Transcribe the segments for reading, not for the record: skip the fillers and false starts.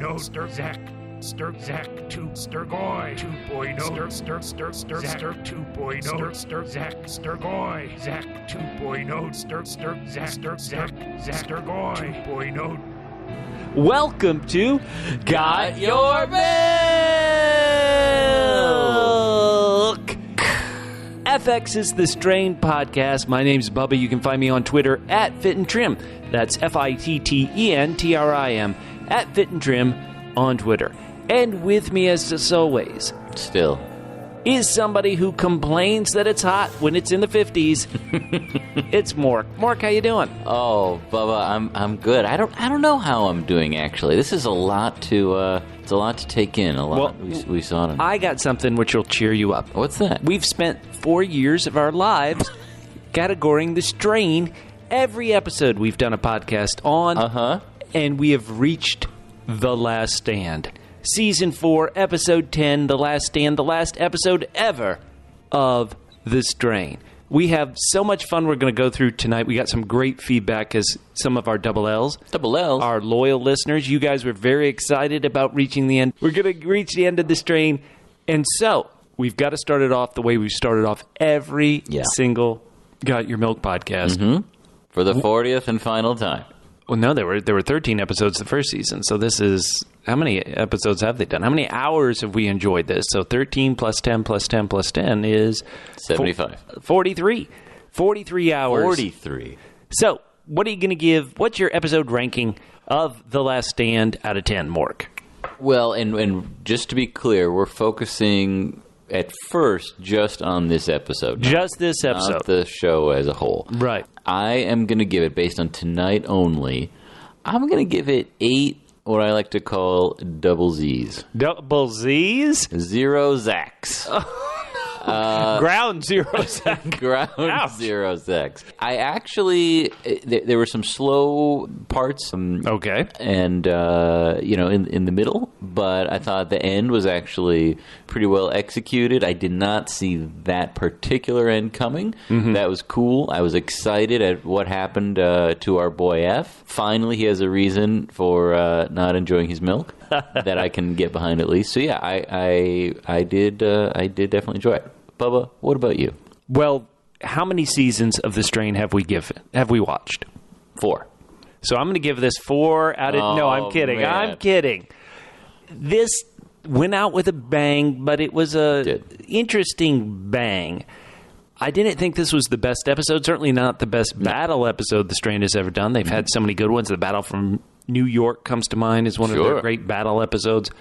Zach 2 Sturgoy 2.0 Zach 2.0 Zach Sturgoy Zach 2.0 Zach Sturgoy 2.0. Welcome to Got Your Milk! FX is the Strain Podcast. My name's Bubba. You can find me on Twitter at Fit and Trim. That's FITTENTRIM at Fit and Trim on Twitter. And with me, as always, still, is somebody who complains that it's hot when it's in the 50s. It's Mork. Mork, how you doing? Oh, Bubba, I'm good. I don't know how I'm doing, actually. This is a lot to take in. A lot we saw tonight. I got something which will cheer you up. What's that? We've spent 4 years of our lives categorizing the Strain. Every episode we've done a podcast on, and we have reached The Last Stand. Season 4, Episode 10, The Last Stand, the last episode ever of The Strain. We have so much fun we're going to go through tonight. We got some great feedback as some of our double L's, our loyal listeners. You guys were very excited about reaching the end. We're going to reach the end of The Strain. And so, we've got to start it off the way we started off every single Got Your Milk podcast. Mm-hmm. For the 40th and final time. Well, no, there were 13 episodes the first season. So this is, how many episodes have they done? How many hours have we enjoyed this? So 13 plus 10 plus 10 plus 10 is 75. 43. 43 hours. 43. So what are you going to give? What's your episode ranking of The Last Stand out of 10, Mork? Well, and just to be clear, we're focusing at first just on this episode. Just this episode. Not the show as a whole. Right. I am going to give it, based on tonight only, I'm going to give it 8, what I like to call double Z's. Double Z's? 0 Zacks. Ground zero Zach. Ground zero Zacks. I actually, there were some slow parts. Okay. And, in the middle, but I thought the end was actually pretty well executed. I did not see that particular end coming. Mm-hmm. That was cool. I was excited at what happened to our boy F. Finally, he has a reason for not enjoying his milk that I can get behind at least. So yeah, I did definitely enjoy it. Bubba, what about you? Well, how many seasons of The Strain have we watched? 4. So I'm going to give this 4 out of... no, I'm kidding. Man. I'm kidding. This went out with a bang, but it was interesting bang. I didn't think this was the best episode. Certainly not the best battle episode The Strain has ever done. They've had so many good ones. The Battle from New York comes to mind as one of their great battle episodes.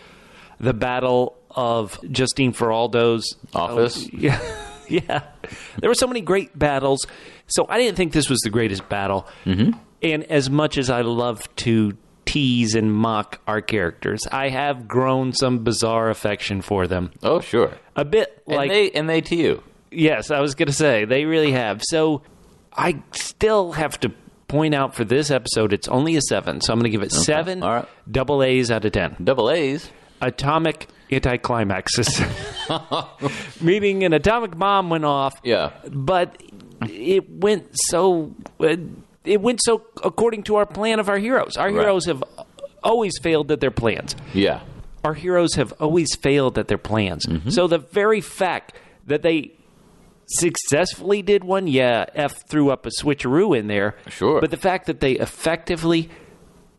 The Battle of Justine Feraldo's office. Yeah. There were so many great battles. So I didn't think this was the greatest battle. Mm-hmm. And as much as I love to tease and mock our characters, I have grown some bizarre affection for them. Oh, sure. A bit like... And they to you. Yes, I was going to say, they really have. So I still have to point out for this episode, it's only a 7. So I'm going to give it 7 double A's out of 10. Double A's? Atomic anticlimaxes. Meaning an atomic bomb went off. Yeah. But it went so according to our plan of our heroes. Our heroes have always failed at their plans. Yeah. Our heroes have always failed at their plans. Mm-hmm. So the very fact that they successfully did one, F threw up a switcheroo in there. Sure. But the fact that they effectively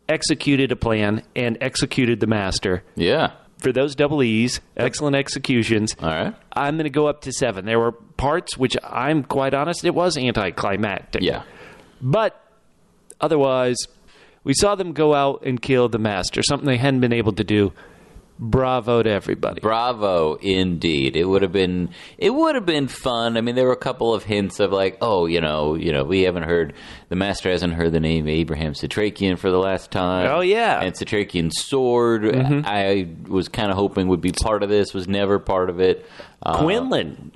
executed a plan and executed the master. Yeah. For those double E's, excellent executions. All right. I'm going to go up to 7. There were parts which I'm quite honest, it was anticlimactic. Yeah. But otherwise, we saw them go out and kill the master, something they hadn't been able to do. Bravo to everybody. Bravo, indeed. It would have been fun. I mean, there were a couple of hints of like, we haven't heard, the master hasn't heard the name Abraham Satrakian for the last time. Oh, yeah. And Satrakian's sword, I was kind of hoping would be part of this, was never part of it. Quinlan,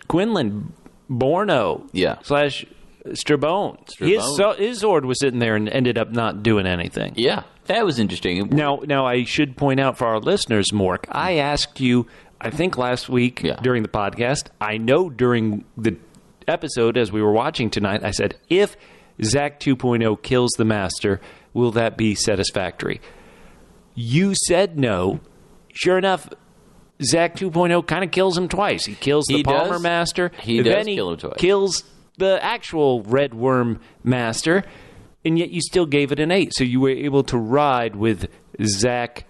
Borno. Yeah. / Strabone. His sword was sitting there and ended up not doing anything. Yeah. That was interesting. Now, I should point out for our listeners, Mork, I asked you, I think last week during the podcast, I know during the episode as we were watching tonight, I said, if Zach 2.0 kills the master, will that be satisfactory? You said no. Sure enough, Zach 2.0 kind of kills him twice. He kills the Palmer Master. He does kill him twice. Kills the actual Red Worm Master, and yet you still gave it an 8. So you were able to ride with Zach.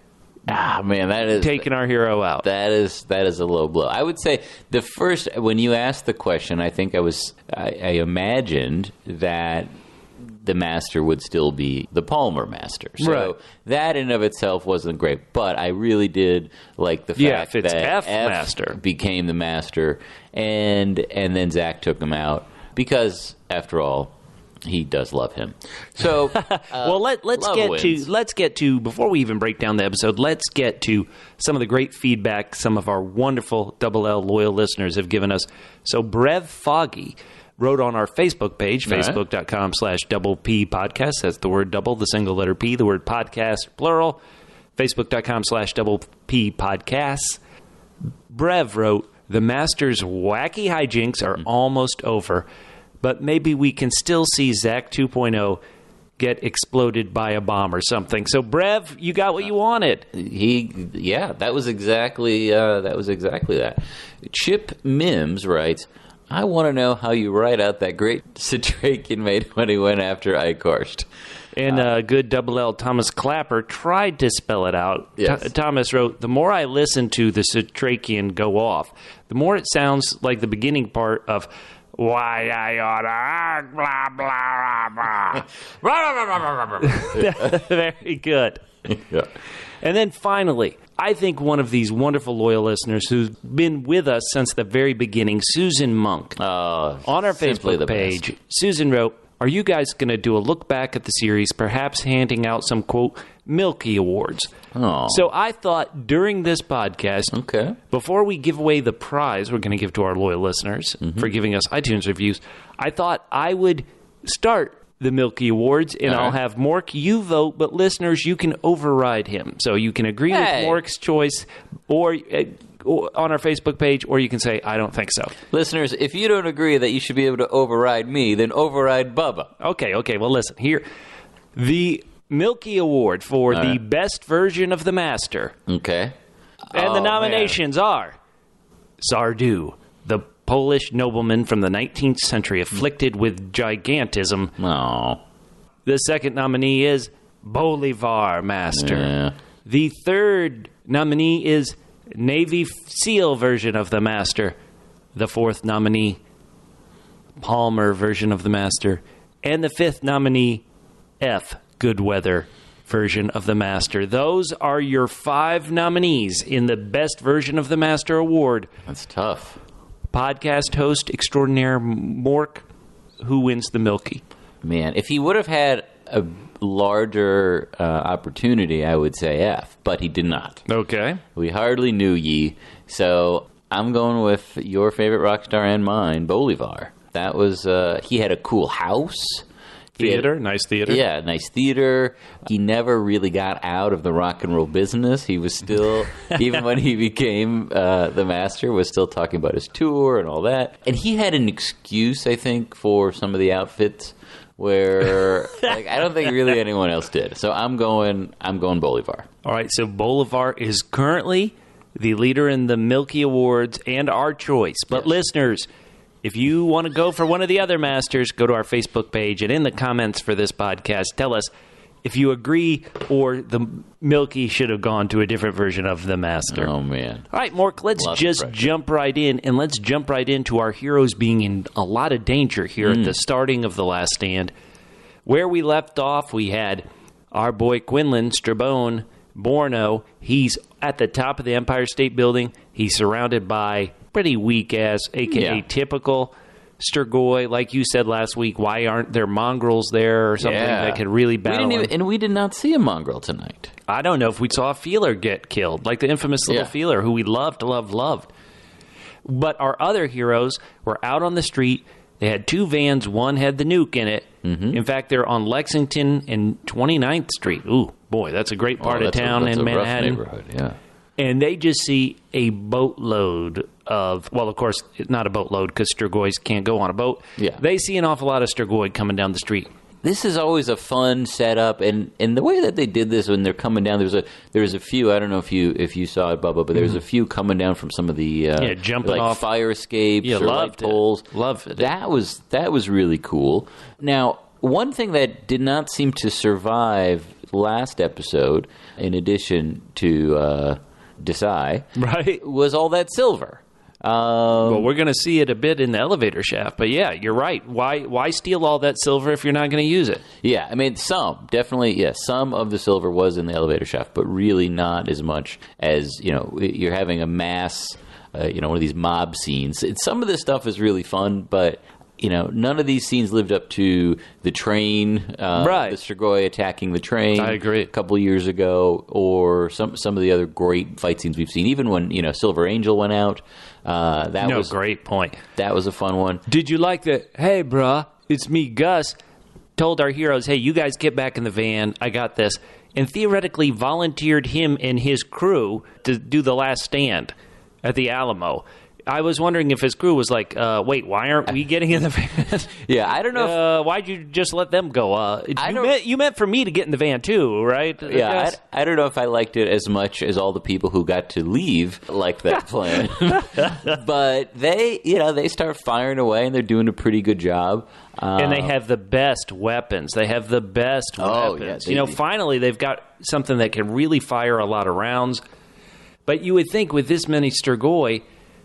Ah, man, that is taking our hero out. That is a low blow. I would say the first, when you asked the question, I think I imagined that the master would still be the Palmer Master. So that in of itself wasn't great, but I really did like the fact that F Master became the master, and then Zach took him out because, after all, he does love him. So, well, let's get to before we even break down the episode. Let's get to some of the great feedback some of our wonderful Double L loyal listeners have given us. So, Brev Foggy wrote on our Facebook page, facebook.com/double P podcast. That's the word double, the single letter P, the word podcast, plural. Facebook.com/double P podcast. Brev wrote, "The Master's wacky hijinks are almost over, but maybe we can still see Zach 2.0 get exploded by a bomb or something." So, Brev, you got what you wanted. That was exactly that. Chip Mims writes, "I want to know how you write out that great Satrakian made when he went after Eichhorst." And good Double L Thomas Clapper tried to spell it out. Yes. Thomas wrote, "The more I listen to the Satrakian go off, the more it sounds like the beginning part of why I oughta blah, blah, blah, blah." Very good. Yeah. And then finally, I think one of these wonderful loyal listeners who's been with us since the very beginning, Susan Monk, on our Facebook page, Susan wrote, "Are you guys going to do a look back at the series, perhaps handing out some, quote, Milky Awards?" So I thought during this podcast, before we give away the prize we're going to give to our loyal listeners for giving us iTunes reviews, I thought I would start the Milky Awards, and I'll have Mork, you vote, but listeners, you can override him. So you can agree with Mork's choice or on our Facebook page, or you can say, I don't think so. Listeners, if you don't agree that you should be able to override me, then override Bubba. Okay, well, listen, here, the Milky Award for the best version of the Master. Okay. And the nominations are Zardu, the Polish nobleman from the 19th century afflicted with gigantism. The second nominee is Bolivar Master. The third nominee is Navy SEAL version of the Master. The fourth nominee, Palmer version of the Master. And the fifth nominee, F, Good Weather version of the Master. Those are your 5 nominees in the Best Version of the Master Award. That's tough. Podcast host extraordinaire Mork, who wins the Milky? Man, if he would have had a larger opportunity, I would say F, but he did not. Okay. We hardly knew ye, so I'm going with your favorite rock star and mine, Bolivar. That was, he had a cool house. Nice theater. Yeah, nice theater. He never really got out of the rock and roll business. He was still, even when he became the master, was still talking about his tour and all that. And he had an excuse, I think, for some of the outfits where I don't think really anyone else did. So I'm going Bolivar. All right, so Bolivar is currently the leader in the Milky Awards and our choice. But listeners, if you want to go for one of the other masters, go to our Facebook page, and in the comments for this podcast, tell us if you agree or the Milky should have gone to a different version of the master. Oh, man. All right, Mork, let's just jump right in, and let's jump right into our heroes being in a lot of danger here at the starting of The Last Stand. Where we left off, we had our boy Quinlan Strabone, Borno. He's at the top of the Empire State Building. He's surrounded by pretty weak-ass, a.k.a. typical Strigoi. Like you said last week, why aren't there mongrels there or something that could really battle him? And we did not see a mongrel tonight. I don't know if we saw a feeler get killed, like the infamous little feeler who we loved. But our other heroes were out on the street. They had 2 vans. One had the nuke in it. In fact, they're on Lexington and 29th Street. Ooh, boy, that's a great part of town in Manhattan. Rough neighborhood, yeah. And they just see a boatload of, well, of course, it's not a boatload because Strigois can't go on a boat. Yeah. They see an awful lot of Strigoi coming down the street. this is always a fun setup, and the way that they did this when they're coming down, there's a few. I don't know if you saw it, Bubba, but there's a few coming down from some of the jumping like off fire escapes or light poles. Loved it. That was really cool. Now, one thing that did not seem to survive last episode, in addition to Desai, right, was all that silver. Well, we're going to see it a bit in the elevator shaft, but yeah, you're right. Why steal all that silver if you're not going to use it? Yeah, I mean, some of the silver was in the elevator shaft, but really not as much as, you're having a mass, one of these mob scenes. Some of this stuff is really fun, but none of these scenes lived up to the train, right. The Strigoi attacking the train. I agree. A couple of years ago, or some of the other great fight scenes we've seen. Even when Silver Angel went out, that was great point. That was a fun one. Did you like the "Hey, bruh, it's me, Gus"? Told our heroes, "Hey, you guys get back in the van. I got this," and theoretically volunteered him and his crew to do the last stand at the Alamo. I was wondering if his crew was like, wait, why aren't we getting in the van? Yeah, I don't know. Why'd you just let them go? You meant for me to get in the van too, right? Yeah, I don't know if I liked it as much as all the people who got to leave liked that plan. But they start firing away, and they're doing a pretty good job. And they have the best weapons. Weapons. Yeah, finally they've got something that can really fire a lot of rounds. But you would think with this many Strigoi,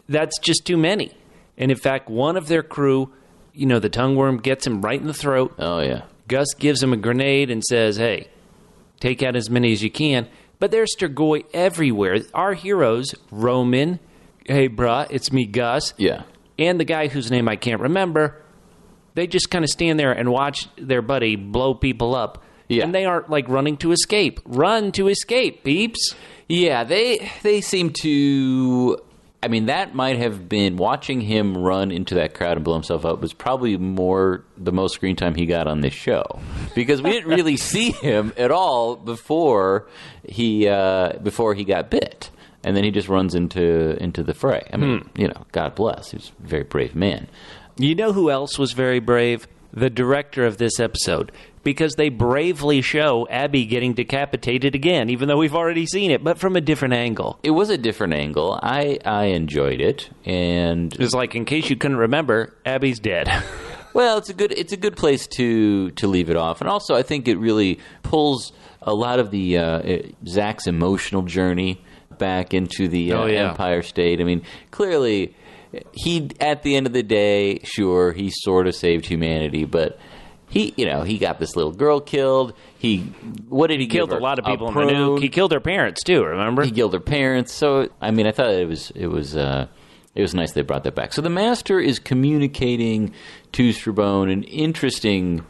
that's just too many. And in fact, one of their crew, the tongue worm gets him right in the throat. Oh, yeah. Gus gives him a grenade and says, hey, take out as many as you can. But there's Strigoi everywhere. Our heroes, Roman, hey, bruh, it's me, Gus. Yeah. And the guy whose name I can't remember, they just kind of stand there and watch their buddy blow people up. Yeah. And they aren't like running to escape. Run to escape, peeps. Yeah, they seem to... I mean, that might have been, watching him run into that crowd and blow himself up was probably the most screen time he got on this show. Because we didn't really see him at all before he got bit. And then he just runs into the fray. I mean, God bless. He was a very brave man. You know who else was very brave? The director of this episode. Because they bravely show Abby getting decapitated again, even though we've already seen it, but from a different angle. It was a different angle. I enjoyed it, and it's like, in case you couldn't remember, Abby's dead. Well, it's a good place to leave it off, and also I think it really pulls a lot of the Zach's emotional journey back into the Empire State. I mean, clearly, he at the end of the day, sure, he sort of saved humanity, but. He got this little girl killed. He killed a lot of people in the nuke. He killed her parents too. Remember? He killed her parents. So I mean, I thought it was nice they brought that back. So the Master is communicating to Strabone in interesting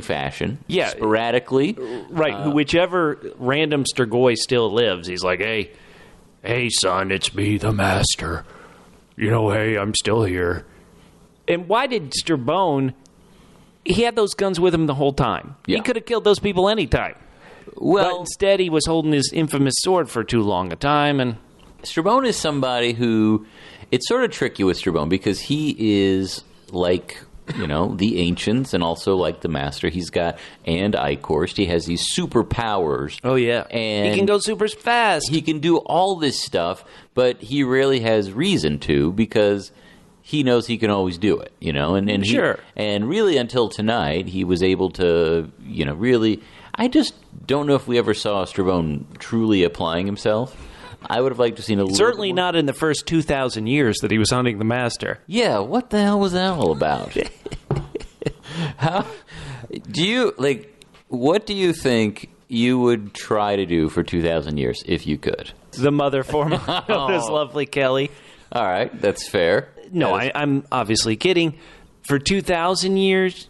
fashion. Yeah, sporadically. Right. Whichever random Strigoi still lives, he's like, hey, son, it's me, the Master. Hey, I'm still here. And why did Strabone? He had those guns with him the whole time. Yeah. He could have killed those people anytime. Well, but instead, he was holding his infamous sword for too long a time. And Strabone is somebody who... It's sort of tricky with Strabone because he is like, the Ancients and also like the Master. He's got... And Eichhorst. He has these superpowers. Oh, yeah. And he can go super fast. He can do all this stuff, but he rarely has reason to because... He knows he can always do it, and sure. And really, until tonight, he was able to, really. I just don't know if we ever saw Strabone truly applying himself. I would have liked to have seen a little. Certainly not in the first 2,000 years that he was hunting the Master. Yeah, what the hell was that all about? How do you What do you think you would try to do for 2,000 years if you could? The mother form of this lovely Kelly. All right, that's fair. No, I'm obviously kidding. For 2,000 years,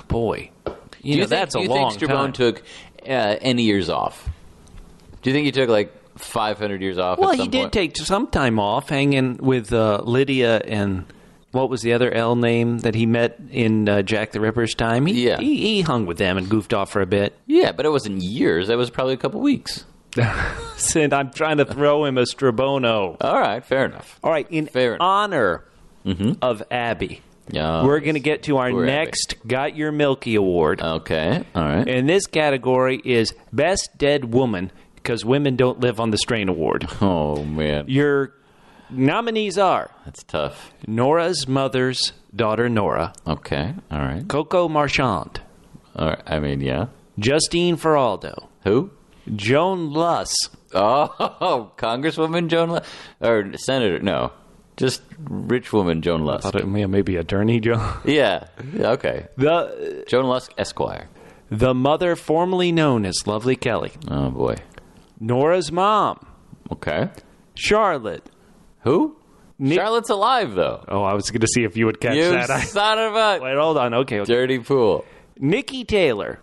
boy, that's a long time. Do you think Strabone took any years off? Do you think he took 500 years off? Well, at some he did point? take some time off, hanging with Lydia and what was the other L name that he met in Jack the Ripper's time? He hung with them and goofed off for a bit. Yeah, but it wasn't years. That was probably a couple weeks. And I'm trying to throw him a Strabono. All right, fair enough. All right, in honor of Abby, We're going to get to our next Got Your Milky Award. Okay, all right. And this category is Best Dead Woman, because women don't live on the Strain Award. Oh, man. Your nominees are... That's tough. Nora's mother's daughter, Nora. Okay, all right. Coco Marchand. All right. I mean, yeah. Justine Feraldo. Who? Joan Luss. Oh, Congresswoman Joan Luss. Or Senator, no. Just rich woman Joan Luss. I thought maybe Attorney Joan. Yeah, okay. Joan Lusk, Esquire. The mother formerly known as Lovely Kelly. Oh, boy. Nora's mom. Okay. Charlotte. Who? Charlotte's alive, though. Oh, I was going to see if you would catch You that. son of a... Wait, hold on. Okay. Dirty pool. Nikki Taylor.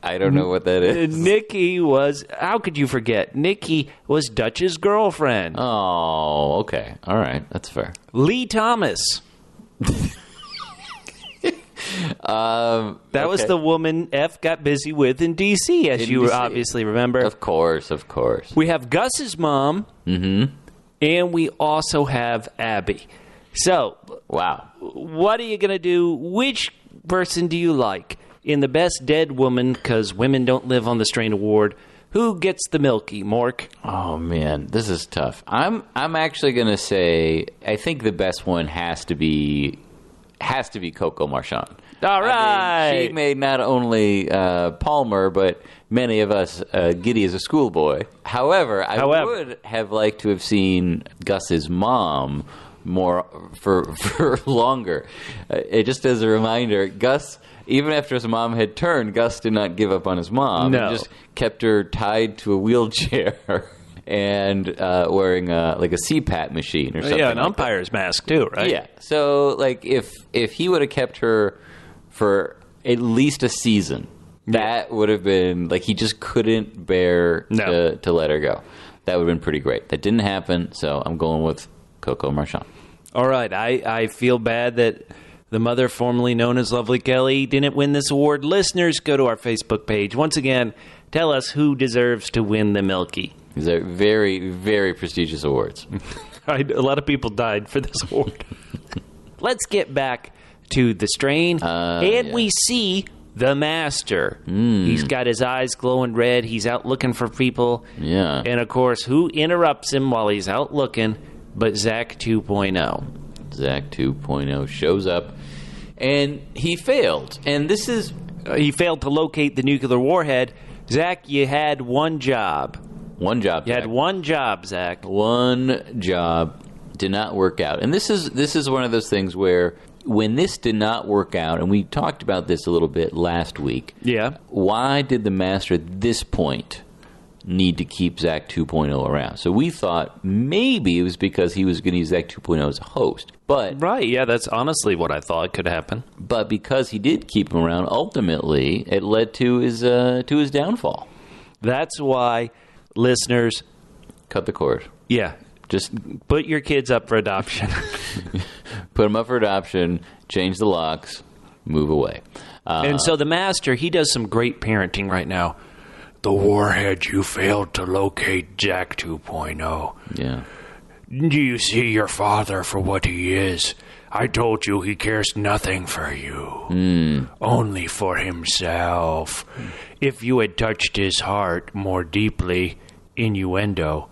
I don't know what that is. Nikki was... How could you forget? Nikki was Dutch's girlfriend. Oh, okay. All right. That's fair. Lee Thomas. That was the woman F got busy with in D.C., as you obviously remember. Of course. We have Gus's mom. Mm-hmm. And we also have Abby. So... Wow. What are you going to do? Which person do you like? In the Best Dead Woman, because women don't live on the Strain Award, who gets the Milky, Mork? Oh, man. This is tough. I'm actually going to say I think the best one has to be Coco Marchand. All right. I mean, she made not only Palmer, but many of us giddy as a schoolboy. However, I would have liked to have seen Gus's mom more for longer. Just as a reminder, Gus, even after his mom had turned, Gus did not give up on his mom. No. He just kept her tied to a wheelchair and wearing a CPAP machine or something. Yeah, an umpire's mask too, right? Yeah. So, like, if he would have kept her for at least a season, that would have been, like, he just couldn't bear to let her go. That would have been pretty great. That didn't happen, so I'm going with Coco Marchand. All right. I feel bad that the mother formerly known as Lovely Kelly didn't win this award. Listeners, go to our Facebook page. Once again, tell us who deserves to win the Milky. These are very, very prestigious awards. A lot of people died for this award. Let's get back to the Strain. We see the Master. He's got his eyes glowing red. He's out looking for people. Yeah. And, of course, who interrupts him while he's out looking but Zach 2.0. Zach 2.0 shows up, and he failed. And this is... he failed to locate the nuclear warhead. Zach, you had one job. One job. You had one job, Zach. One job. Did not work out. And this is one of those things where when this did not work out, and we talked about this a little bit last week. Yeah. Why did the Master at this point need to keep Zach 2.0 around? So we thought maybe it was because he was going to use Zach 2.0 as a host. But right, yeah, that's honestly what I thought could happen. But because he did keep him around, ultimately it led to his downfall. That's why, listeners, cut the cord. Yeah. Just put your kids up for adoption. Put them up for adoption, change the locks, move away. And so the Master, he does some great parenting right now. The warhead you failed to locate, Zach 2.0. Yeah. Do you see your father for what he is? I told you he cares nothing for you. Only for himself. If you had touched his heart more deeply, innuendo,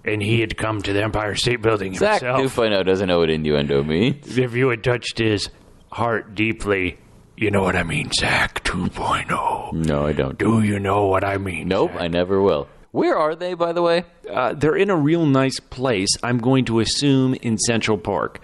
and he had come to the Empire State Building Zach himself. Zach 2.0 doesn't know what innuendo means. If you had touched his heart deeply, you know what I mean, Zach 2.0. No, I don't. Do you know what I mean? Nope, Zach? I never will. Where are they, by the way? They're in a real nice place, I'm going to assume in Central Park.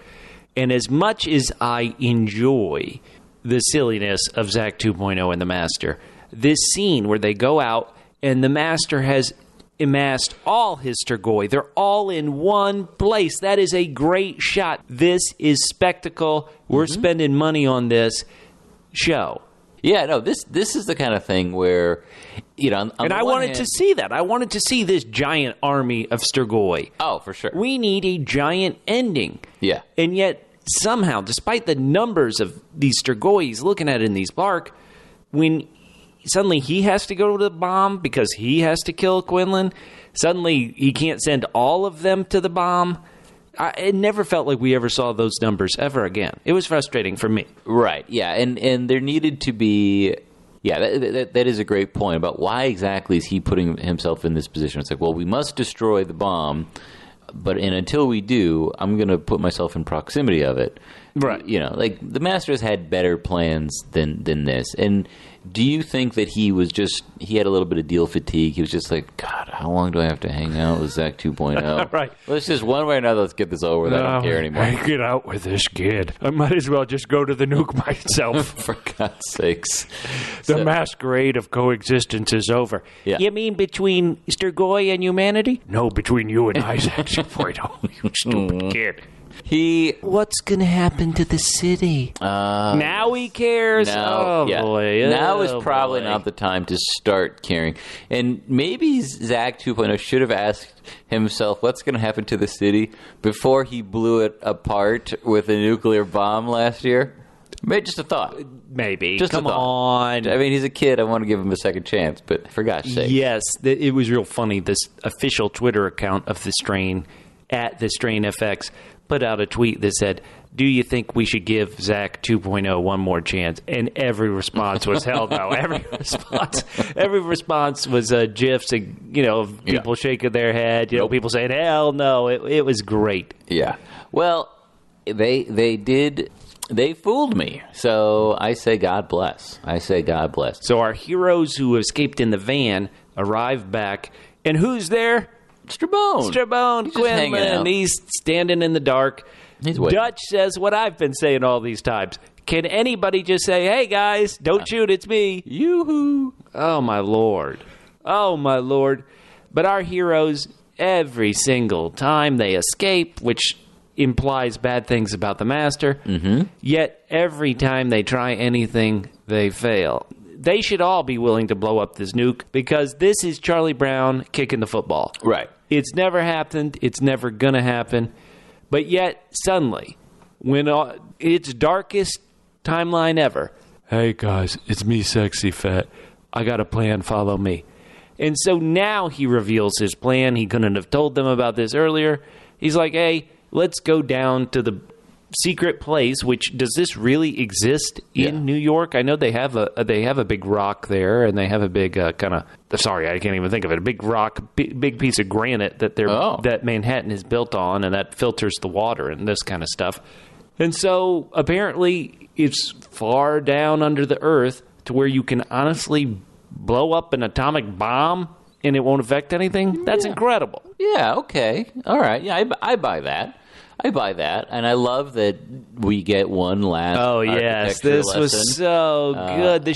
And as much as I enjoy the silliness of Zach 2.0 and the Master, this scene where they go out and the Master has amassed all his Strigoi. They're all in one place. That is a great shot. This is spectacle. We're spending money on this show. Yeah, no, this is the kind of thing where, you know, and I wanted to see that. I wanted to see this giant army of Strigoi. Oh, for sure. We need a giant ending. Yeah. And yet, somehow, despite the numbers of these Strigoi he's looking at in these Blark, when suddenly he has to go to the bomb because he has to kill Quinlan, suddenly he can't send all of them to the bomb. it never felt like we ever saw those numbers ever again. It was frustrating for me. Right, yeah, and there needed to be... Yeah, that is a great point about why exactly is he putting himself in this position. It's like, well, we must destroy the bomb, but until we do, I'm going to put myself in proximity of it. Right. You know, like, the Masters had better plans than this. And do you think that he had a little bit of deal fatigue? He was just like, God, how long do I have to hang out with Zach 2.0? Right. Let's just one way or another, let's get this over with. I don't care anymore. I get out with this kid. I might as well just go to the nuke myself. For God's sakes. The masquerade of coexistence is over. Yeah. You mean between Sturgoy and humanity? No, between you and Isaac 2.0, you stupid kid. What's going to happen to the city? Now he cares? Boy. Now is probably not the time to start caring. And maybe Zach 2.0 should have asked himself, what's going to happen to the city before he blew it apart with a nuclear bomb last year? Maybe just a thought. Maybe. Just Come a thought. on. I mean, he's a kid. I want to give him a second chance, but for God's sake. Yes, it was real funny. This official Twitter account of The Strain, @TheStrainFX, put out a tweet that said, do you think we should give Zach 2.0 one more chance? And every response was, hell no. Every response was GIFs and, people shaking their head, people saying, hell no. It was great. Yeah. Well, they fooled me. So I say God bless. So our heroes who escaped in the van arrive back. And who's there? Strabone, Quinlan. He's standing in the dark. He's waiting. Dutch says what I've been saying all these times. Can anybody just say, hey, guys, don't shoot, it's me. Yoo-hoo. Oh, my Lord. But our heroes, every single time they escape, which implies bad things about the Master, yet every time they try anything, they fail. They should all be willing to blow up this nuke because this is Charlie Brown kicking the football. Right. It's never happened. It's never going to happen. But yet, suddenly, when its darkest timeline ever, hey, guys, it's me, Sexy Fat. I got a plan. Follow me. And so now he reveals his plan. He couldn't have told them about this earlier. He's like, hey, let's go down to the secret place, which does this really exist in New York? I know they have a big rock there, and they have a big I can't even think of it. A big rock, big piece of granite that Manhattan is built on, and that filters the water and this kind of stuff. And so apparently it's far down under the earth to where you can honestly blow up an atomic bomb and it won't affect anything. That's incredible. Yeah. Okay. All right. Yeah, I buy that. And I love that we get one last. Oh yes, this lesson. Was so good. The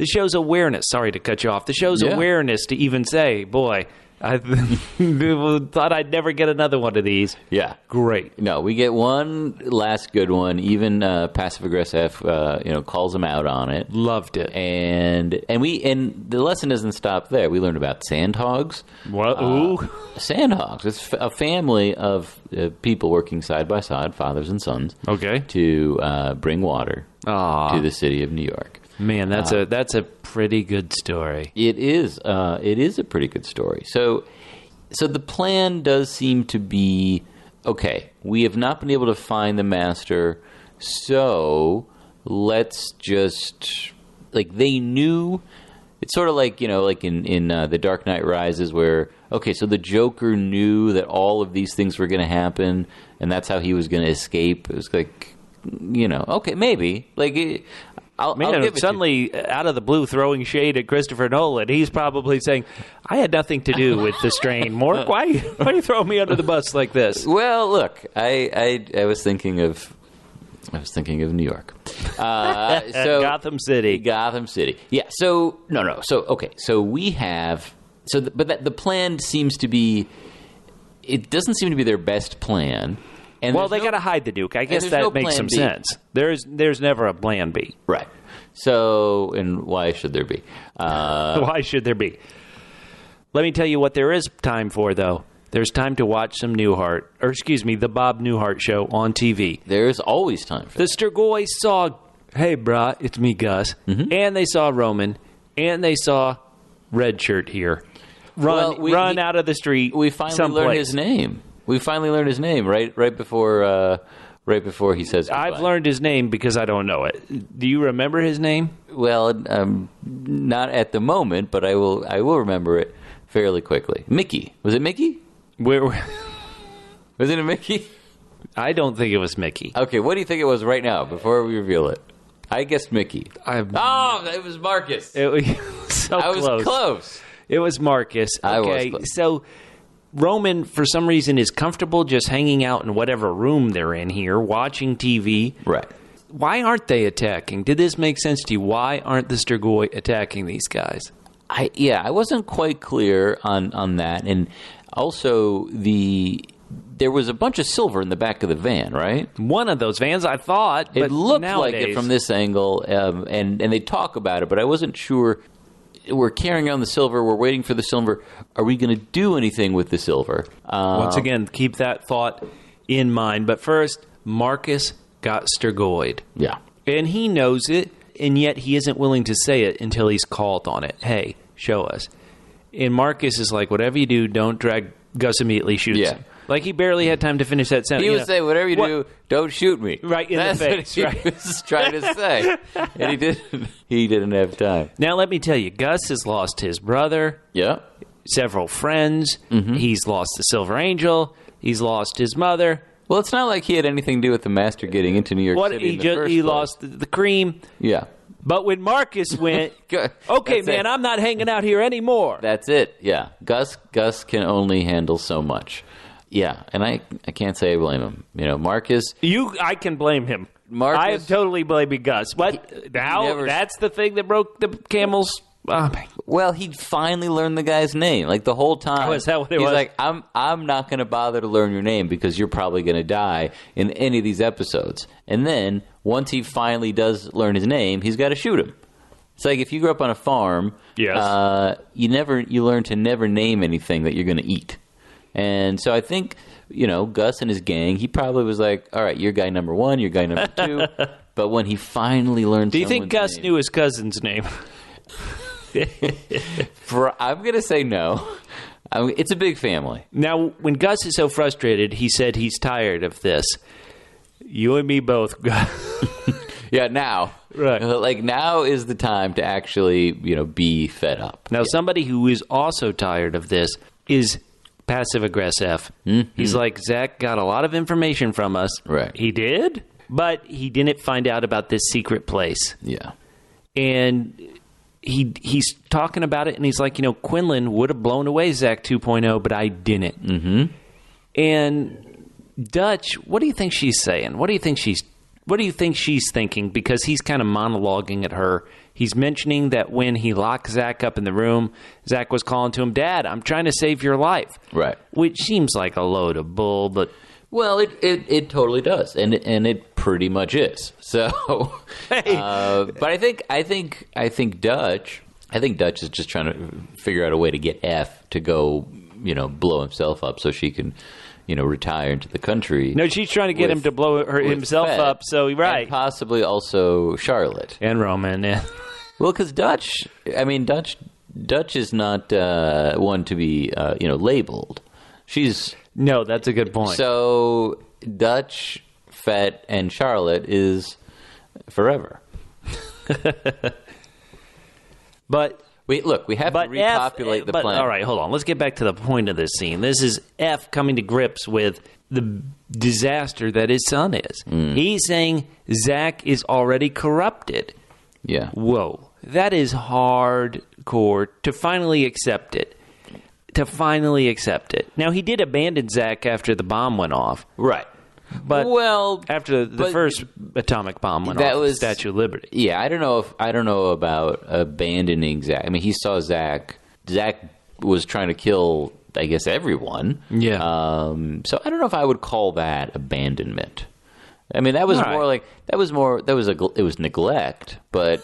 show's awareness. Sorry to cut you off. The show's awareness to even say, boy, I thought I'd never get another one of these. Yeah, great. No, we get one last good one. Even Passive Aggressive, calls him out on it. Loved it. And the lesson doesn't stop there. We learned about sandhogs. What? Ooh, sandhogs. It's a family of people working side by side, fathers and sons. Okay. To bring water to the city of New York. Man, that's a pretty good story. It is. It is a pretty good story. So the plan does seem to be, okay, we have not been able to find the Master, so let's just, they knew, it's sort of like in The Dark Knight Rises where, okay, so the Joker knew that all of these things were going to happen, and that's how he was going to escape. It was like, okay, maybe. I'll give it suddenly, out of the blue, throwing shade at Christopher Nolan. He's probably saying, I had nothing to do with The Strain. Mork, why you throw me under the bus like this? Well, look, I was thinking of New York. So Gotham City. Yeah, so, no. So, okay, so we have... But the plan seems to be... It doesn't seem to be their best plan. And they got to hide the nuke. I guess that makes some sense. There's never a plan B. Right. So, and why should there be? Why should there be? Let me tell you what there is time for, though. There's time to watch some the Bob Newhart show on TV. There's always time for that. The Sturgoy saw, hey, brah, it's me, Gus. Mm-hmm. And they saw Roman. And they saw Red Shirt here. Run out of the street. We finally learned his name. We finally learned his name right before he says goodbye. I've learned his name because I don't know it. Do you remember his name? Well, not at the moment, but I will remember it fairly quickly. Mickey. Was it Mickey? Was it a Mickey? I don't think it was Mickey. Okay, what do you think it was right now before we reveal it? I guessed Mickey. It was Marcus. It was so I was close. It was Marcus. Okay, I was close. So Roman, for some reason, is comfortable just hanging out in whatever room they're in here, watching TV. Right. Why aren't they attacking? Did this make sense to you? Why aren't the Strigoi attacking these guys? I wasn't quite clear on that. And also, there was a bunch of silver in the back of the van, right? One of those vans, I thought. It looked nowadays, like it from this angle, and they talk about it, but I wasn't sure. We're carrying on the silver. We're waiting for the silver. Are we going to do anything with the silver? Once again, keep that thought in mind. But first, Marcus got Strigoi. Yeah. And he knows it, and yet he isn't willing to say it until he's called on it. Hey, show us. And Marcus is like, whatever you do, don't drag. Gus immediately shoots him. Like he barely had time to finish that sentence. He would say, whatever you do, don't shoot me. Right in the face. That's what he was trying to say. And he didn't. He didn't have time. Now, let me tell you, Gus has lost his brother. Yeah. Several friends. Mm-hmm. He's lost the Silver Angel. He's lost his mother. Well, it's not like he had anything to do with the Master getting into New York City in the first place. Lost the cream. Yeah. But when Marcus went, okay, man, I'm not hanging out here anymore. That's it. Yeah. Gus can only handle so much. Yeah, and I can't say I blame him. Marcus... I can blame him. Marcus... I am totally blaming Gus. What? That's the thing that broke the camel's... Well, he finally learned the guy's name. Like, the whole time... Oh, is that what it was? He's like, I'm not going to bother to learn your name because you're probably going to die in any of these episodes. And then, once he finally does learn his name, he's got to shoot him. It's like if you grew up on a farm, yes. You learn to never name anything that you're going to eat. And so I think, Gus and his gang, he probably was like, all right, you're guy number 1, you're guy number 2. But when he finally learned Do you think Gus knew his cousin's name? I'm going to say no. It's a big family. Now, when Gus is so frustrated, he said he's tired of this. You and me both. Yeah, now. Right. Like, now is the time to actually, be fed up. Now, somebody who is also tired of this is... passive-aggressive. Mm-hmm. He's like, Zach got a lot of information from us. Right. He did, but he didn't find out about this secret place. Yeah. And he's talking about it, and he's like, Quinlan would have blown away Zach 2.0, but I didn't. Mm-hmm. And Dutch, what do you think she's saying? What do you think she's thinking? Because he's kind of monologuing at her. He's mentioning that when he locked Zach up in the room, Zach was calling to him, Dad, I'm trying to save your life. Right. Which seems like a load of bull, but... Well, it totally does, and it pretty much is. So, hey. But I think Dutch is just trying to figure out a way to get F to go, blow himself up so she can... retire into the country. No, she's trying to get him to blow himself up. So right, and possibly also Charlotte and Roman. Yeah. Well, because Dutch is not one to be labeled. No, that's a good point. So Dutch, Fett, and Charlotte is forever. But. We have to repopulate the planet. All right, hold on. Let's get back to the point of this scene. This is F coming to grips with the disaster that his son is. Mm. He's saying Zach is already corrupted. Yeah. Whoa. That is hardcore to finally accept it. Now, he did abandon Zach after the bomb went off. Right. But after the first atomic bomb went off, the Statue of Liberty. Yeah, I don't know about abandoning Zach. I mean, he saw Zach. Zach was trying to kill, I guess, everyone. Yeah. So I don't know if I would call that abandonment. I mean, that was it was neglect, but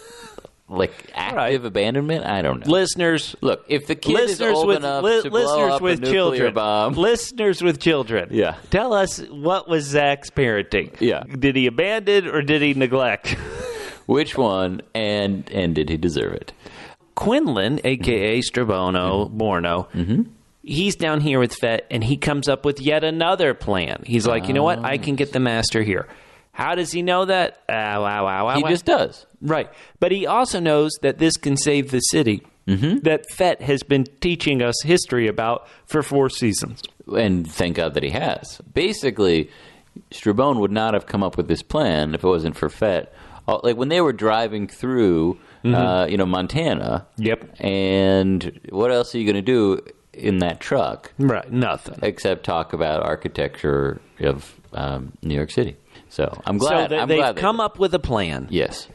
like active abandonment, I don't know. Listeners, look, if the kid is old enough to blow up a nuclear bomb. Listeners with children, yeah. Tell us, what was Zach's parenting? Yeah. Did he abandon or did he neglect? Which one, and did he deserve it? Quinlan, a.k.a. Strabono, Borno, he's down here with Fett, and he comes up with yet another plan. He's like, you know what? I can get the master here. How does he know that? He just does. Right. But he also knows that this can save the city that Fett has been teaching us history about for 4 seasons. And thank God that he has. Basically, Strabone would not have come up with this plan if it wasn't for Fett. Like when they were driving through, Montana. Yep. And what else are you going to do in that truck? Right. Nothing. Except talk about architecture of New York City. So I'm glad. So they've come up with a plan. Yes.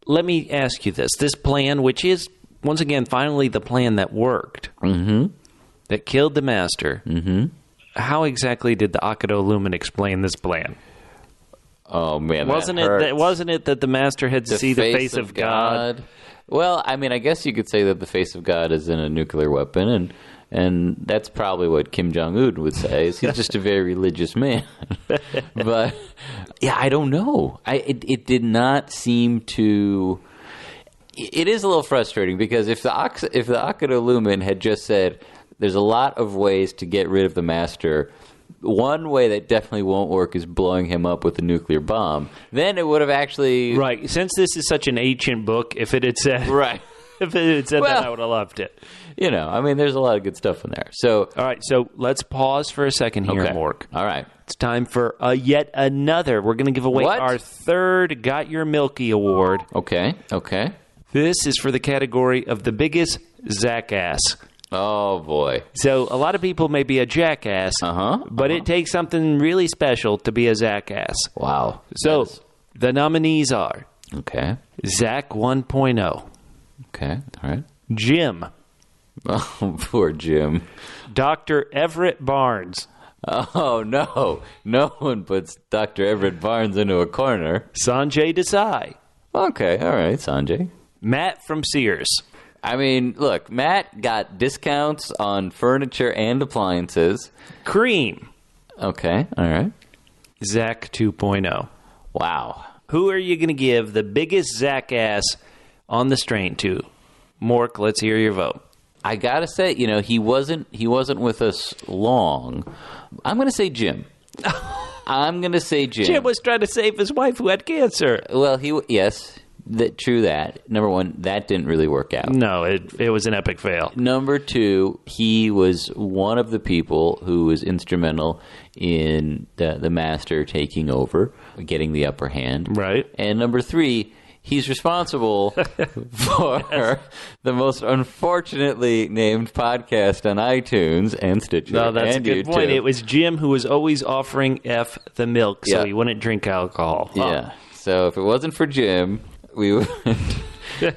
Let me ask you this. This plan, which is, once again, finally the plan that worked, that killed the master, how exactly did the Akado Lumen explain this plan? Oh, man, wasn't it that the master had to see the face of God? Well, I mean, I guess you could say that the face of God is in a nuclear weapon, and that's probably what Kim Jong-un would say. Is he's just a very religious man. But, yeah, I don't know. It did not seem to... It is a little frustrating because if the Akado Lumen had just said, there's a lot of ways to get rid of the master... One way that definitely won't work is blowing him up with a nuclear bomb. Then it would have actually... Right. Since this is such an ancient book, if it had said... Right. If it had said that, I would have loved it. You know, I mean, there's a lot of good stuff in there. So, all right, so let's pause for a second here, Mork. All right. It's time for yet another. We're going to give away our 3rd Got Your Milky Award. Okay. This is for the category of the biggest Zackass. Oh, boy. So a lot of people may be a jackass, but it takes something really special to be a Zackass. Wow. So the nominees are Zack 1.0. Okay, all right. Jim. Oh, poor Jim. Dr. Everett Barnes. Oh, no. No one puts Dr. Everett Barnes into a corner. Sanjay Desai. Okay, all right, Sanjay. Matt from Sears. I mean, look, Matt got discounts on furniture and appliances. Cream. Okay, all right. Zack 2.0. Wow. Who are you going to give the biggest Zackass on the strain to? Mork, let's hear your vote. I got to say, he wasn't with us long. I'm going to say Jim. Jim was trying to save his wife who had cancer. Well, yes. True that. Number 1, that didn't really work out. No, it was an epic fail. Number 2, he was one of the people who was instrumental in the master taking over, getting the upper hand. Right. And number 3, he's responsible for the most unfortunately named podcast on iTunes and Stitcher. No, that's and a good YouTube. point. It was Jim who was always offering F the milk so he wouldn't drink alcohol. Yeah. So if it wasn't for Jim... we would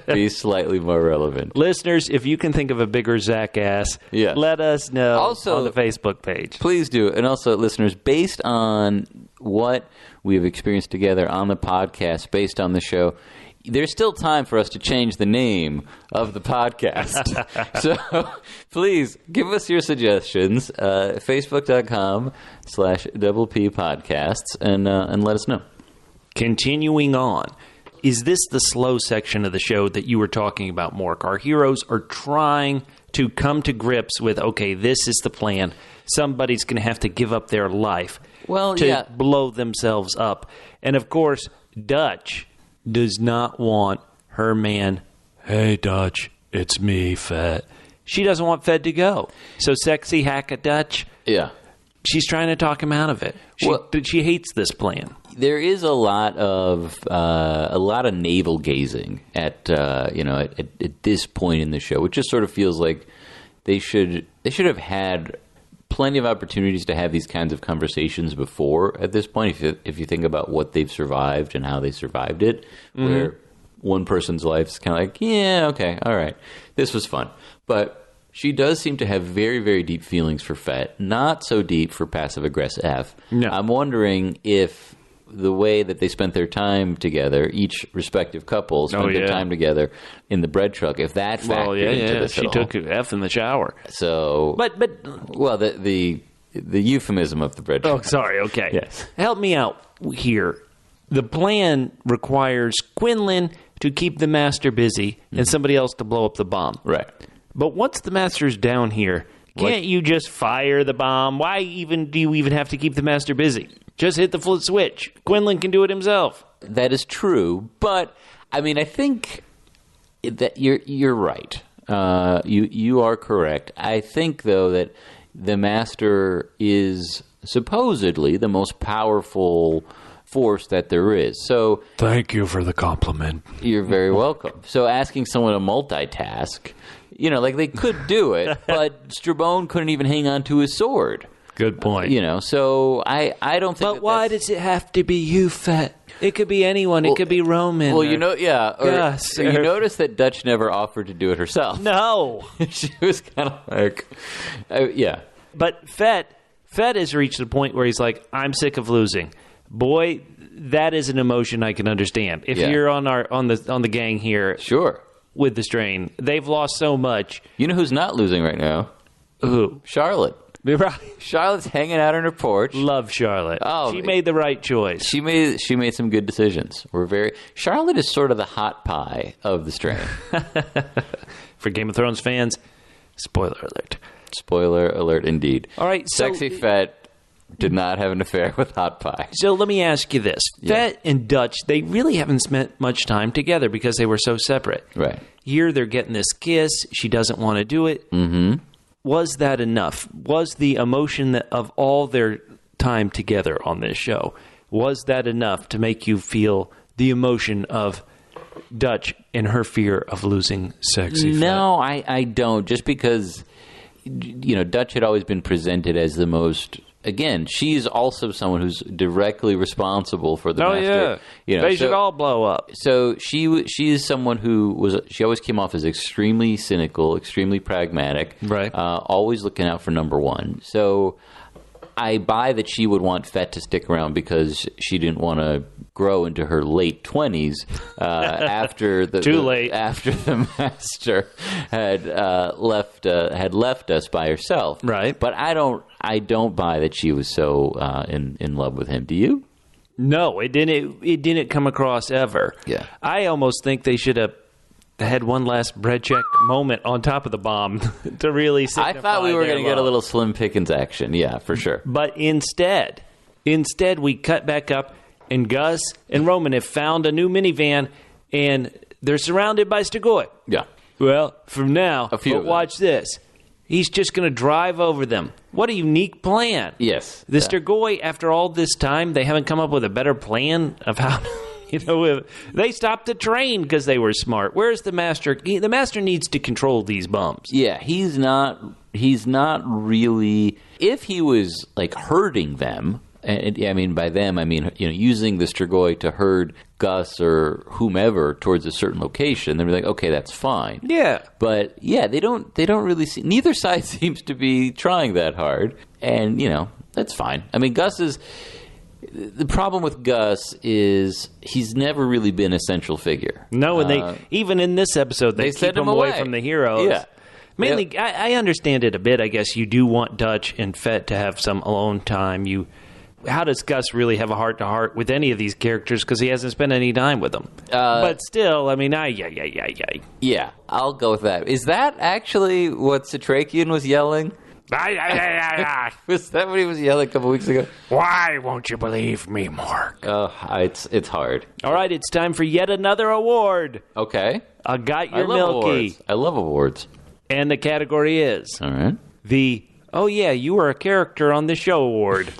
be slightly more relevant. Listeners, if you can think of a bigger Zackass, let us know on the Facebook page. Please do. And also, listeners, based on what we've experienced together on the podcast, based on the show, there's still time for us to change the name of the podcast. So please give us your suggestions. Facebook.com/Double-P Podcasts and let us know. Continuing on. Is this the slow section of the show that you were talking about, Mork? Our heroes are trying to come to grips with, okay, this is the plan. Somebody's going to have to give up their life to blow themselves up. And, of course, Dutch does not want her man, hey, Dutch, it's me, Fett. She doesn't want Fett to go. So sexy hack a Dutch. Yeah. She's trying to talk him out of it. She hates this plan. There is a lot of navel gazing at this point in the show, which just sort of feels like they should have had plenty of opportunities to have these kinds of conversations before. At this point, if you think about what they've survived and how they survived it, where one person's life is kind of like, yeah, okay, all right, this was fun, but. She does seem to have very, very deep feelings for Fett, not so deep for passive-aggressive F. No. I'm wondering if the way that they spent their time together, each respective couple spent their time together in the bread truck, if that factored into this She took F in the shower. So, well, the euphemism of the bread truck. Oh, sorry, okay. Yes. Help me out here. The plan requires Quinlan to keep the master busy and somebody else to blow up the bomb. Right. But once the master's down here, Can't you just fire the bomb? Why do you even have to keep the master busy? Just hit the flip switch. Quinlan can do it himself. That is true, but I mean, I think that you're right. You are correct. I think, though, that the master is supposedly the most powerful force that there is. So thank you for the compliment. You're very welcome. So asking someone to multitask, like they could do it, but Strabone couldn't even hang on to his sword. Good point. So I don't think. But why does it have to be you, Fett? It could be anyone. It could be Roman. Well, you notice that Dutch never offered to do it herself. No. She was kind of like, yeah. But Fett has reached the point where he's like, I'm sick of losing. Boy, that is an emotion I can understand. If you're on the gang here, sure, with the strain, they've lost so much. You know who's not losing right now? Who? Charlotte. Charlotte's hanging out on her porch. Love Charlotte. Oh, she made the right choice. She made some good decisions. Charlotte is sort of the hot pie of the strain. For Game of Thrones fans, spoiler alert. Spoiler alert, indeed. All right, Sexy Fett did not have an affair with hot pie. So let me ask you this: Fett and Dutch, they really haven't spent much time together because they were so separate. Right. Here, they're getting this kiss. She doesn't want to do it. Mm-hmm. Was that enough? Was the emotion of all their time together on this show, was that enough to make you feel the emotion of Dutch and her fear of losing Sexy Fett? No, I don't. Just because, Dutch had always been presented as the most... Again, she's also someone who's directly responsible for the master. Yeah. They should all blow up. So she is someone she always came off as extremely cynical, extremely pragmatic, right? Always looking out for number one. So I buy that she would want Fett to stick around because she didn't want to grow into her late 20s after after the master had left us by herself. Right. But I don't buy that she was so in love with him. Do you? No, it didn't come across ever. Yeah. I almost think they should have had one last bread check moment on top of the bomb to really signify. I thought we were going to get a little Slim Pickens action. Yeah, for sure. But instead we cut back up, and Gus and Roman have found a new minivan, and they're surrounded by Strigoi. Yeah. Well, from now, watch this. He's just going to drive over them. What a unique plan. Yes. The Strigoi, after all this time, they haven't come up with a better plan of how... they stopped the train because they were smart. Where's the master? The master needs to control these bums. Yeah, he's not really... If he was, herding them... And by them, using the Strigoi to herd Gus or whomever towards a certain location, they'd be like, okay, that's fine. Yeah. But they don't really see, neither side seems to be trying that hard. And, that's fine. The problem with Gus is he's never really been a central figure. No, and even in this episode, they keep him away from the heroes. Yeah. Mainly, I understand it a bit. I guess you do want Dutch and Fett to have some alone time. How does Gus really have a heart-to-heart with any of these characters because he hasn't spent any time with them? But still, Yeah, I'll go with that. Is that actually what Satrakian was yelling? Was that what he was yelling a couple weeks ago? Why won't you believe me, Mark? It's hard. All right, it's time for yet another award. Okay. I got your Milky. Awards. I love awards. And the category is... All right. You were a character on the show award.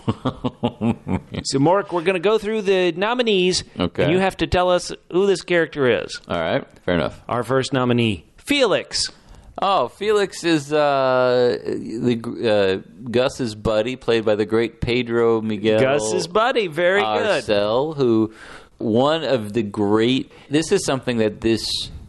So, Mark, we're going to go through the nominees, okay, and you have to tell us who this character is. All right, fair enough. Our first nominee, Felix. Oh, Felix is Gus's buddy, played by the great Pedro Miguel. Gus's buddy, very Arcel, good. Who one of the great... This is something that this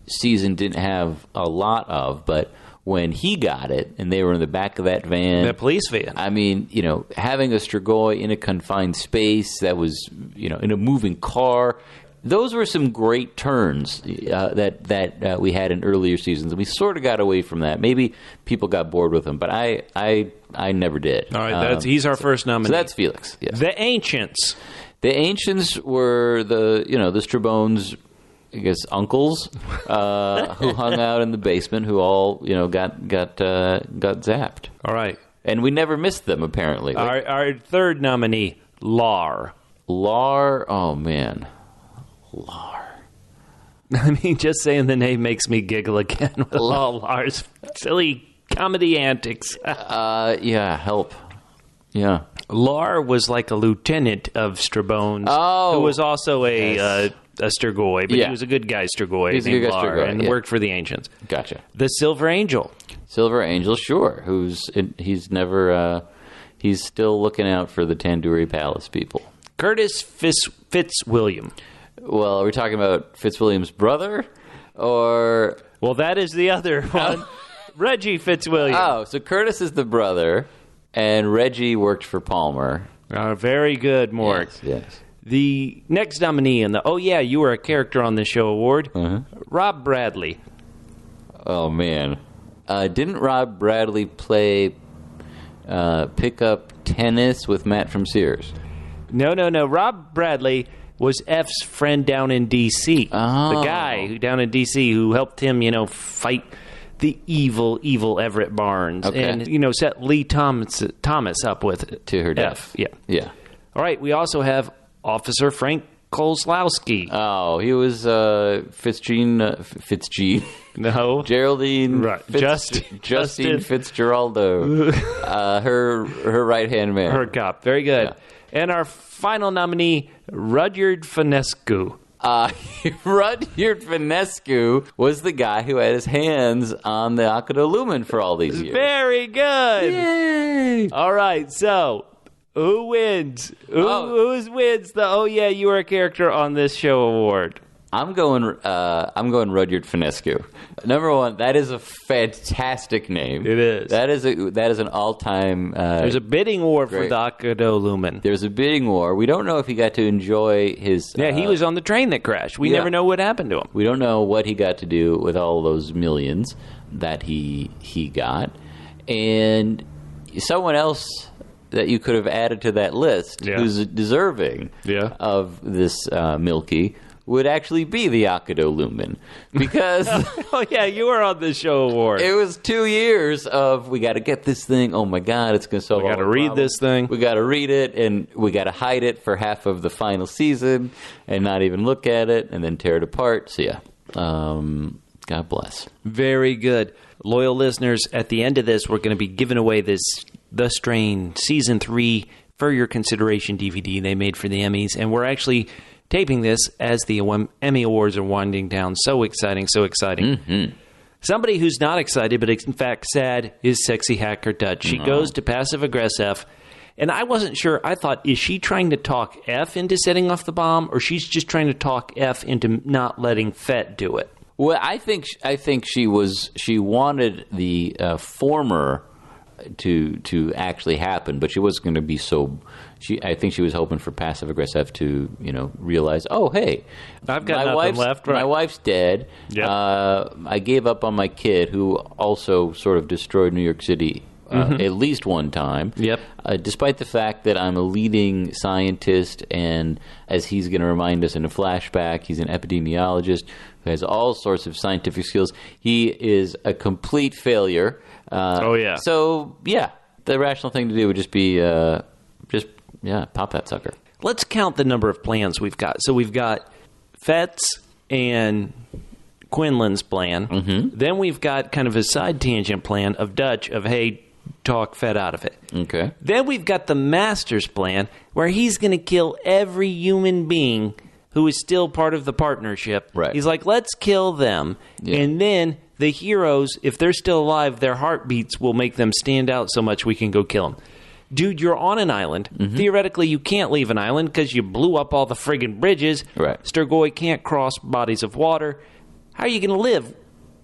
season didn't have a lot of, but... When he got it, and they were in the back of that van... That police van. Having a Strigoi in a confined space that was, in a moving car... Those were some great turns that we had in earlier seasons, and we sort of got away from that. Maybe people got bored with him, but I never did. All right, he's our first nominee. So that's Felix, yes. The Ancients. The Ancients were the Strabones... I guess uncles who hung out in the basement, who all got zapped. All right. And we never missed them, apparently. Our third nominee, Lar. Lar, oh man. Lar. I mean, just saying the name makes me giggle again with all Lar's silly comedy antics. Yeah, help. Yeah. Lar was like a lieutenant of Strabone's, who was also a Strigoi, but he was a good guy Strigoi. He's a good guy Lar, Strigoi, and worked for the Ancients. Gotcha. The Silver Angel. Silver Angel, sure. He's never, he's still looking out for the Tandoori Palace people. Curtis Fitzwilliam. Well, are we talking about Fitzwilliam's brother, or... Well, that is the other one. Reggie Fitzwilliam. Oh, so Curtis is the brother, and Reggie worked for Palmer. Very good, Mort. Yes. The next nominee in the "Oh Yeah, You Were a Character on This Show" award, Rob Bradley. Oh, man. Didn't Rob Bradley play pickup tennis with Matt from Sears? No. Rob Bradley was F's friend down in D.C. Oh. The guy who down in D.C. who helped him, fight the evil Everett Barnes. Okay. And, set Lee Thomas up with it. To her death. F. Yeah. All right, we also have Officer Frank Kozlowski. Oh, he was Fitzgene. No. Geraldine. Right. Justine Fitzgeraldo. Her right-hand man. Her cop. Very good. Yeah. And our final nominee, Rudyard Finescu. Rudyard Finescu was the guy who had his hands on the Akato Lumen for all these years. Very good. Yay! All right, so who wins? Who wins the "Oh Yeah, You Were a Character on This Show" award? I'm going Rudyard Finescu. Number one, that is a fantastic name. It is. That is an all-time. There's a bidding war for great. the Akato Lumen. There's a bidding war. We don't know if he got to enjoy his. Yeah, he was on the train that crashed. We never know what happened to him. We don't know what he got to do with all those millions that he got, and someone else that you could have added to that list who's deserving of this Milky would actually be the Akato Lumen, because oh yeah, you were on the show award. It was 2 years of we got to get this thing. Oh my God, it's going to solve. We got to read this thing. We got to read it, and we got to hide it for half of the final season, and not even look at it, and then tear it apart. So yeah, God bless. Very good, loyal listeners. At the end of this, we're going to be giving away this The Strain Season 3 for your consideration DVD they made for the Emmys, and we're actually taping this as the Emmy Awards are winding down. So exciting, so exciting. Mm-hmm. Somebody who's not excited, but in fact sad, is Sexy Hacker Dutch. She goes to Passive Aggressive, and I wasn't sure. I thought, is she trying to talk F into setting off the bomb, or she's just trying to talk F into not letting Fett do it? Well, I think she wanted the former to actually happen, but she wasn't going to be so. I think she was hoping for Passive Aggressive to realize, oh hey, I've got nothing left. Right. My wife's dead. Yep. I gave up on my kid, who also sort of destroyed New York City at least one time. Yep. Despite the fact that I'm a leading scientist, and as he's going to remind us in a flashback, he's an epidemiologist who has all sorts of scientific skills. He is a complete failure. So yeah, the rational thing to do would just be pop that sucker. Let's count the number of plans we've got. So we've got Fett's and Quinlan's plan. Mm-hmm. Then we've got kind of a side tangent plan of Dutch of, hey, talk Fett out of it. Okay. Then we've got the Master's plan where he's going to kill every human being who is still part of the partnership. Right. He's like, let's kill them. Yeah. And then the heroes, if they're still alive, their heartbeats will make them stand out so much we can go kill them. Dude, you're on an island. Mm-hmm. Theoretically, you can't leave an island because you blew up all the friggin' bridges. Right. Strigoi can't cross bodies of water. How are you going to live?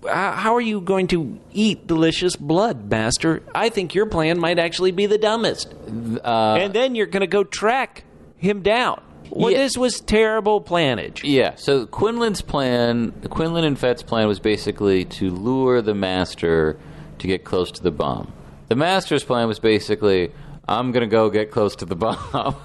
How are you going to eat delicious blood, Master? I think your plan might actually be the dumbest. And then you're going to go track him down. Well, this was terrible planage. Yeah, so Quinlan and Fett's plan was basically to lure the Master to get close to the bomb. The Master's plan was basically, I'm going to go get close to the bomb.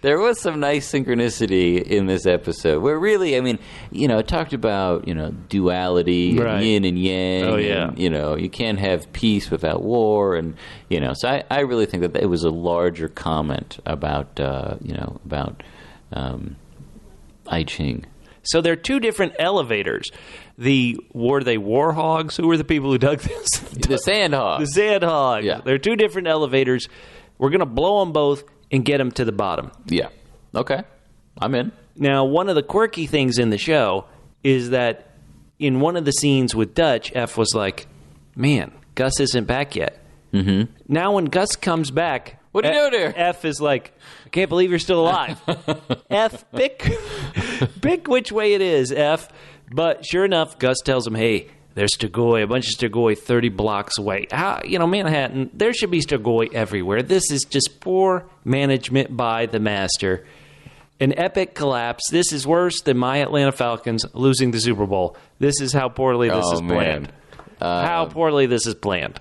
There was some nice synchronicity in this episode where really, I mean, it talked about, duality, and yin and yang. Oh, yeah. And, you can't have peace without war. And, so I really think that it was a larger comment about, I Ching. So there are two different elevators. Were they warhogs? Who were the people who dug this? The Sandhog. The Sandhog. Yeah. There are two different elevators. We're going to blow them both and get them to the bottom. Yeah. Okay. I'm in. Now, one of the quirky things in the show is that in one of the scenes with Dutch, F was like, man, Gus isn't back yet. Mm-hmm. Now when Gus comes back... What are you doing here? F is like, I can't believe you're still alive. F, pick which way it is, F. But sure enough, Gus tells him, hey, there's Strigoi, a bunch of Strigoi 30 blocks away. Manhattan, there should be Strigoi everywhere. This is just poor management by the master. An epic collapse. This is worse than my Atlanta Falcons losing the Super Bowl. This is how poorly this is planned. How poorly this is planned.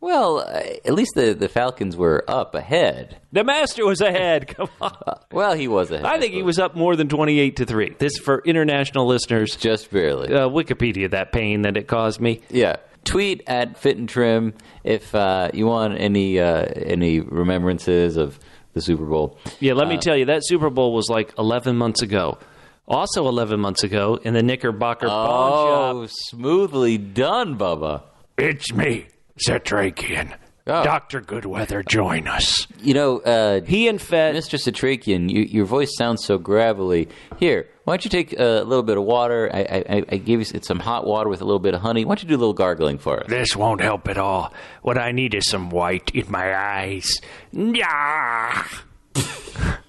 Well, at least the Falcons were up ahead. The master was ahead. Come on. Well, he was ahead. I think he was up more than 28-3. This for international listeners. Just barely. Wikipedia, that pain that it caused me. Yeah. Tweet at Fit and Trim if you want any remembrances of the Super Bowl. Yeah, let me tell you, that Super Bowl was like 11 months ago. Also 11 months ago in the Knickerbocker pawn shop. Smoothly done, Bubba. It's me, Satrakian. Dr. Goodweather, join us. He and Fett... Mr. Satrakian, your voice sounds so gravelly. Here, why don't you take a little bit of water? I gave you some hot water with a little bit of honey. Why don't you do a little gargling for us? This won't help at all. What I need is some white in my eyes. Yeah.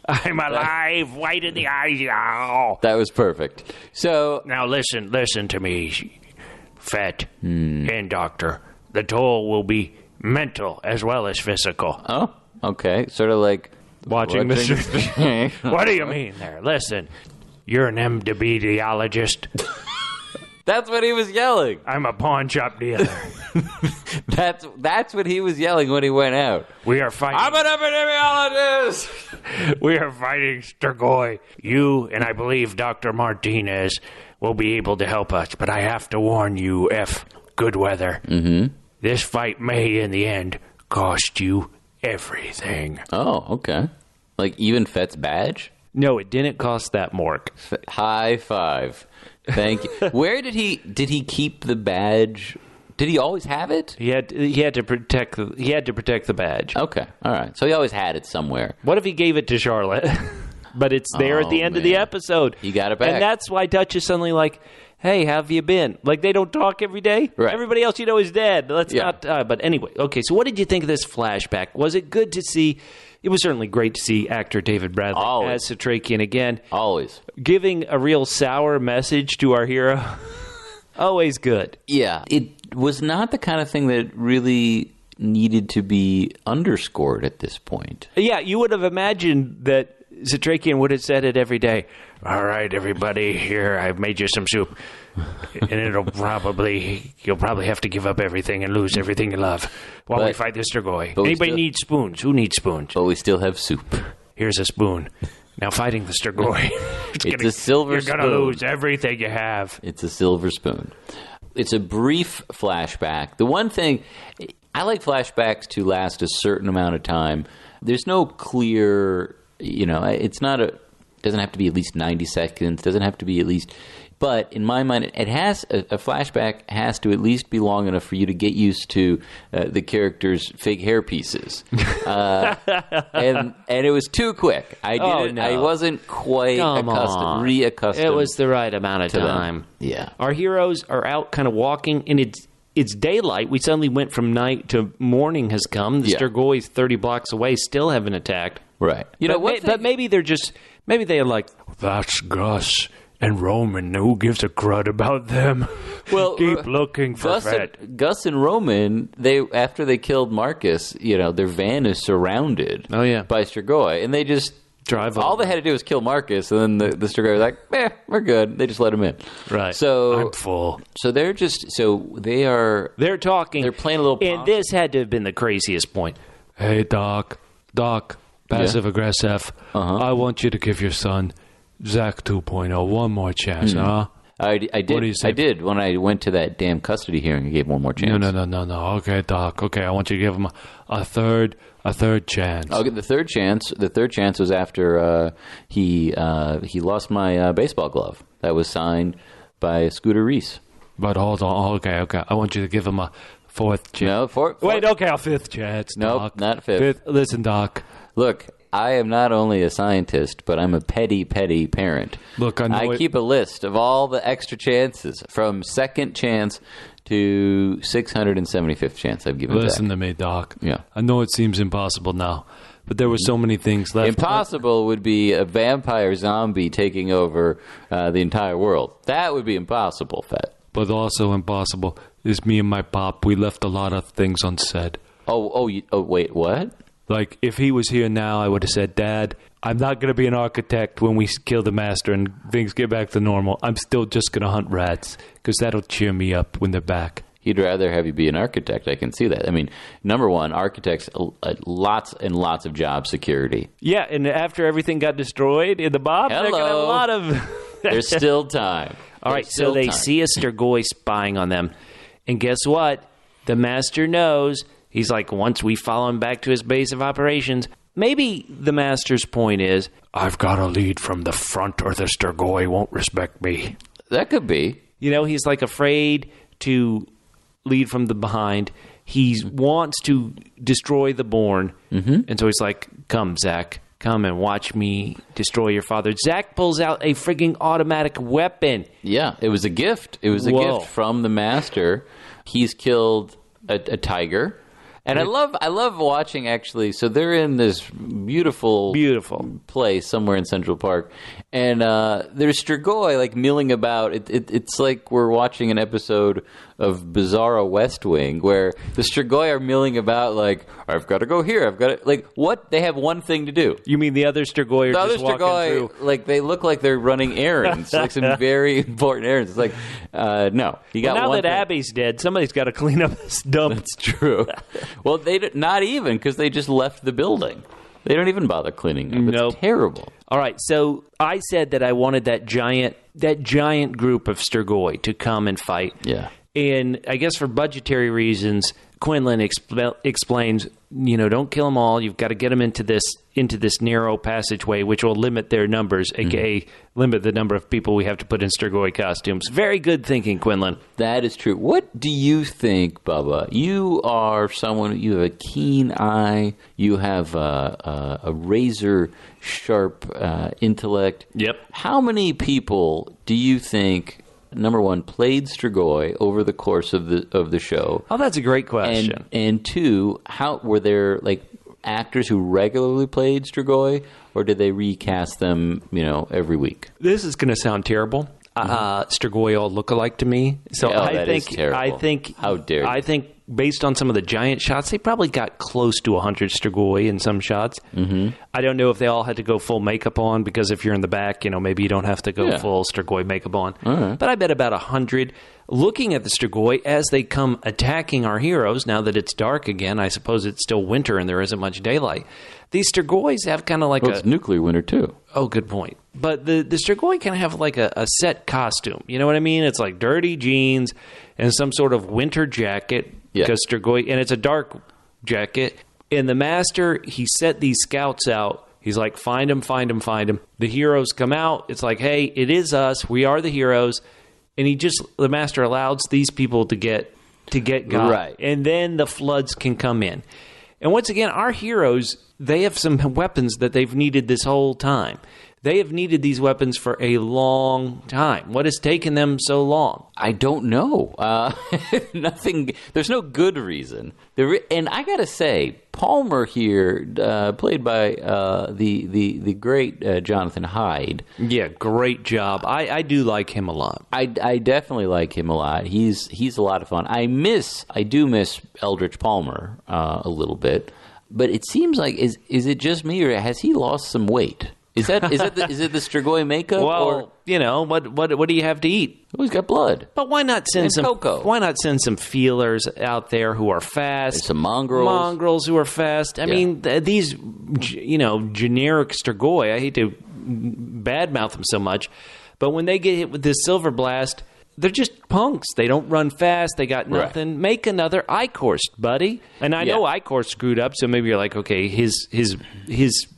I'm alive, white in the eyes. Yeah. That was perfect. So... Now listen to me, Fett and Doctor. The toll will be... mental as well as physical. Oh, okay. Sort of like watching Mr. What do you mean there? Listen, you're an MDB-diologist. That's what he was yelling. I'm a pawn shop dealer. That's what he was yelling when he went out. We are fighting. I'm an epidemiologist. We are fighting Strigoi. You and I believe Dr. Martinez will be able to help us, but I have to warn you, F. Goodweather. Mm-hmm. This fight may, in the end, cost you everything. Oh, okay. Like even Fett's badge? No, it didn't cost that, Mork. High five. Thank you. Where did he keep the badge? Did he always have it? He had to protect the badge. Okay, all right. So he always had it somewhere. What if he gave it to Charlotte? But it's there at the end of the episode. He got it back. And that's why Dutch is suddenly like, hey, how have you been? Like, they don't talk every day? Right. Everybody else is dead. Let's not... but anyway, okay, so what did you think of this flashback? Was it good to see... It was certainly great to see actor David Bradley as Satrakian again. Always. Giving a real sour message to our hero. Always good. Yeah. It was not the kind of thing that really needed to be underscored at this point. Yeah, you would have imagined that Satrakian would have said it every day. All right, everybody, here, I've made you some soup. And you'll probably have to give up everything and lose everything you love while we fight this Strigoi. Anybody need spoons? Who needs spoons? But we still have soup. Here's a spoon. Now fighting the Strigoi. It's a silver spoon. You're going to lose everything you have. It's a silver spoon. It's a brief flashback. The one thing, I like flashbacks to last a certain amount of time. There's no clear... it's not doesn't have to be at least 90 seconds, doesn't have to be at least, but in my mind, it has, a flashback has to at least be long enough for you to get used to the character's fake hair pieces. And it was too quick. I wasn't quite reaccustomed. It was the right amount of time. Them. Yeah. Our heroes are out kind of walking, and it's daylight. We suddenly went from night to morning has come. The Strigoi 30 blocks away still haven't attacked. Right. But maybe they're like, that's Gus and Roman. Who gives a crud about them? Well, keep looking for Fett. Gus and Roman, after they killed Marcus, their van is surrounded by Strigoi, and they just drive all over. They had to do was kill Marcus, and then the Strigoi was like, we're good. They just let him in. Right. So I'm full. So they're talking. They're playing a little And this had to have been the craziest point. Hey, Doc, passive aggressive. I want you to give your son, Zach 2.0, one more chance, huh? I did. When I went to that damn custody hearing, I gave one more chance. No. Okay, Doc. Okay, I want you to give him a third chance. Okay, the third chance was after he lost my baseball glove that was signed by Scooter Reese. But hold on. Okay. I want you to give him a fourth chance. No, fourth. Wait, okay, a fifth chance, Doc. Nope, not fifth. Listen, Doc. Look, I am not only a scientist, but I'm a petty parent. Look, I keep a list of all the extra chances from second chance to 675th chance I've given Listen Zach. to me, Doc. Yeah. I know it seems impossible now, but there were so many things left. Impossible would be a vampire zombie taking over the entire world. That would be impossible, Fett. But also impossible is me and my pop. We left a lot of things unsaid. Oh, wait, what? Like, if he was here now, I would have said, Dad, I'm not going to be an architect when we kill the master and things get back to normal. I'm still just going to hunt rats, because that'll cheer me up when they're back. He'd rather have you be an architect. I can see that. I mean, number one, architects, lots and lots of job security. Yeah, and after everything got destroyed in the bomb, they're going to have a lot of... There's still time. All right, so they see a Strigoi spying on them. And guess what? The master knows. He's like, once we follow him back to his base of operations, maybe the master's point is, I've got a lead from the front or the Strigoi won't respect me. That could be. You know, he's like afraid to lead from the behind. He wants to destroy the Born. And so he's like, come, Zach. Come and watch me destroy your father. Zach pulls out a frigging automatic weapon. Yeah, it was a gift. It was a gift from the master. He's killed a tiger. And I love watching, actually. So they're in this beautiful place somewhere in Central Park, and there's Strigoi like milling about. It's like we're watching an episode of Bizarro West Wing, where the Strigoi are milling about. Like, I've got to go here. I've got to what? They have one thing to do. You mean the other Strigoi are just walking through? Like they look like they're running errands, like some very important errands. It's like, no, you got now one that thing. Abby's dead, somebody's got to clean up this dump. That's true. Well, not even, because they just left the building. They don't even bother cleaning up. It's terrible. All right, so I said that I wanted that giant group of Strigoi to come and fight. Yeah. And I guess for budgetary reasons, Quinlan explains, don't kill them all. You've got to get them into this narrow passageway, which will limit their numbers, aka limit the number of people we have to put in Strigoi costumes. Very good thinking, Quinlan. That is true. What do you think, Bubba? You are someone, you have a keen eye, you have a razor sharp intellect. Yep. How many people do you think, number one, played Strigoi over the course of the show? Oh, that's a great question. And two, how were there actors who regularly played Strigoi, or did they recast them, every week? This is going to sound terrible. Strigoi all look alike to me. So that is terrible. How dare you? I think based on some of the giant shots, they probably got close to 100 Strigoi in some shots. I don't know if they all had to go full makeup on, because if you're in the back, maybe you don't have to go full Strigoi makeup on. But I bet about 100. Looking at the Strigoi as they come attacking our heroes, now that it's dark again, I suppose it's still winter and there isn't much daylight. These Strigois have kind of like it's nuclear winter too. Oh, good point. But the Strigoi kind of have like a set costume. You know what I mean? It's like dirty jeans and some sort of winter jacket. Yeah. Because Strigoi, and it's a dark jacket. And the master, he set these scouts out. He's like, find them, find them, find them. The heroes come out. It's like, hey, it is us. We are the heroes. And the master allows these people to get God. Right. And then the floods can come in. And once again, our heroes, they have some weapons that they've needed this whole time. They have needed these weapons for a long time. What has taken them so long? I don't know. Nothing. There's no good reason. And I gotta say, Palmer here, played by the great Jonathan Hyde. Yeah, great job. I do like him a lot. I definitely like him a lot. He's a lot of fun. I do miss Eldritch Palmer a little bit. But it seems like is it just me, or has he lost some weight? Is it the Strigoi makeup? Well, or? What do you have to eat? Oh, he's got blood. But why not send some cocoa. Why not send some feelers out there who are fast? There's some mongrels. Mongrels who are fast. I mean, these generic Strigoi. I hate to badmouth them so much, but when they get hit with this silver blast, they're just punks. They don't run fast. They got nothing. Right. Make another Ichor, buddy. And I know Ichor screwed up, so maybe you're like, okay, his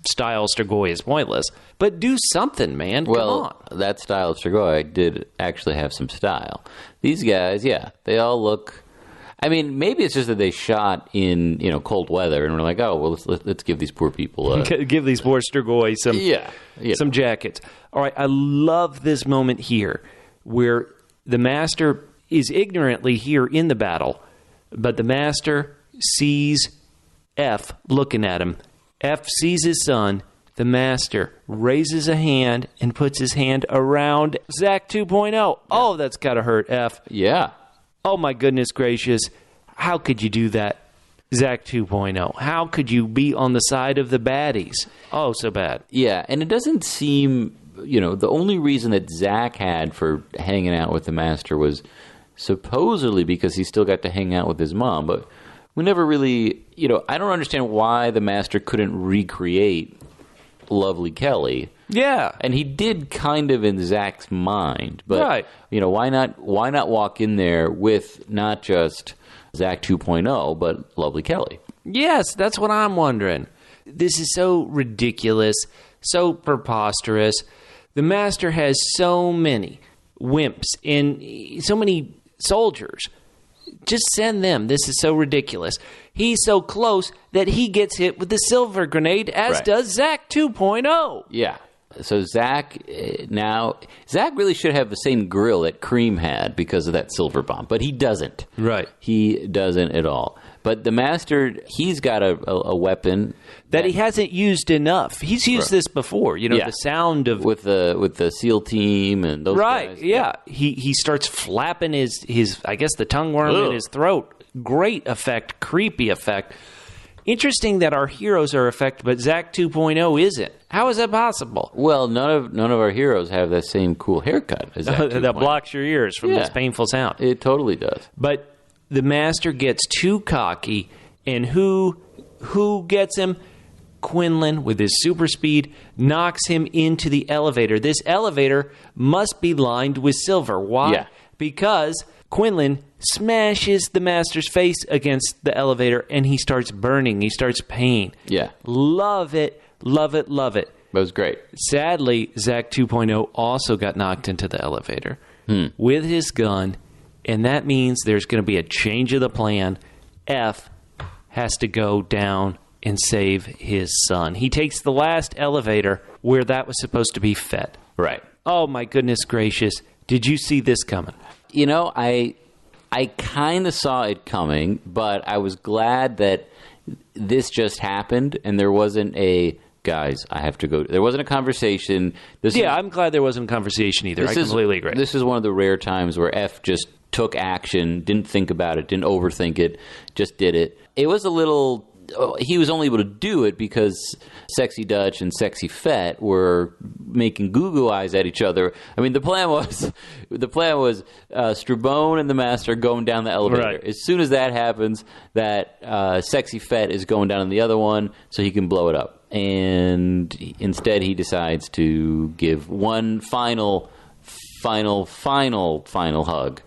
style Strigoi is pointless. But do something, man. Come on. That style of Strigoi did actually have some style. These guys, they all look. I mean, maybe it's just that they shot in cold weather, and we're like, oh well, let's give these poor people give these poor Strigoi some jackets. All right, I love this moment here where the master is ignorantly here in the battle, but the master sees F looking at him. F sees his son. The master raises a hand and puts his hand around Zach 2.0. Yeah. Oh, that's got to hurt, F. Yeah. Oh, my goodness gracious. How could you do that, Zach 2.0? How could you be on the side of the baddies? Oh, so bad. Yeah, and it doesn't seem... the only reason that Zach had for hanging out with the master was supposedly because he still got to hang out with his mom. But we never really, I don't understand why the master couldn't recreate Lovely Kelly. Yeah. And he did kind of in Zach's mind. But, why not walk in there with not just Zach 2.0, but Lovely Kelly? Yes, that's what I'm wondering. This is so ridiculous, so preposterous. The master has so many wimps and so many soldiers. Just send them. This is so ridiculous. He's so close that he gets hit with the silver grenade, as does Zach 2.0. Yeah. So Zach really should have the same grill that Cream had because of that silver bomb, but he doesn't. Right. He doesn't at all. But the master, he's got a weapon that he hasn't used enough. He's used this before. The sound of with the SEAL team and those guys. Right. Yeah. He starts flapping his I guess the tongue worm in his throat. Great effect. Creepy effect. Interesting that our heroes are affected, but Zach 2.0 isn't. How is that possible? Well, none of our heroes have that same cool haircut as Zach 2.0. That blocks your ears from this painful sound. It totally does. But the master gets too cocky, and who gets him? Quinlan, with his super speed, knocks him into the elevator. This elevator must be lined with silver. Why? Yeah. Because Quinlan smashes the master's face against the elevator, and he starts burning. He starts paying. Yeah. Love it, love it, love it. That was great. Sadly, Zach 2.0 also got knocked into the elevator with his gun, and that means there's going to be a change of the plan. F has to go down and save his son. He takes the last elevator where that was supposed to be fed. Right. Oh, my goodness gracious. Did you see this coming? I kind of saw it coming, but I was glad that this just happened and there wasn't guys, I have to go. There wasn't a conversation. I'm glad there wasn't a conversation either. I completely agree. This is one of the rare times where F just took action, didn't think about it, didn't overthink it, just did it. It was a little... He was only able to do it because Sexy Dutch and Sexy Fett were making goo-goo eyes at each other. I mean, the plan was Strabone and the Master going down the elevator. Right. As soon as that happens, that Sexy Fett is going down on the other one so he can blow it up. And instead, he decides to give one final hug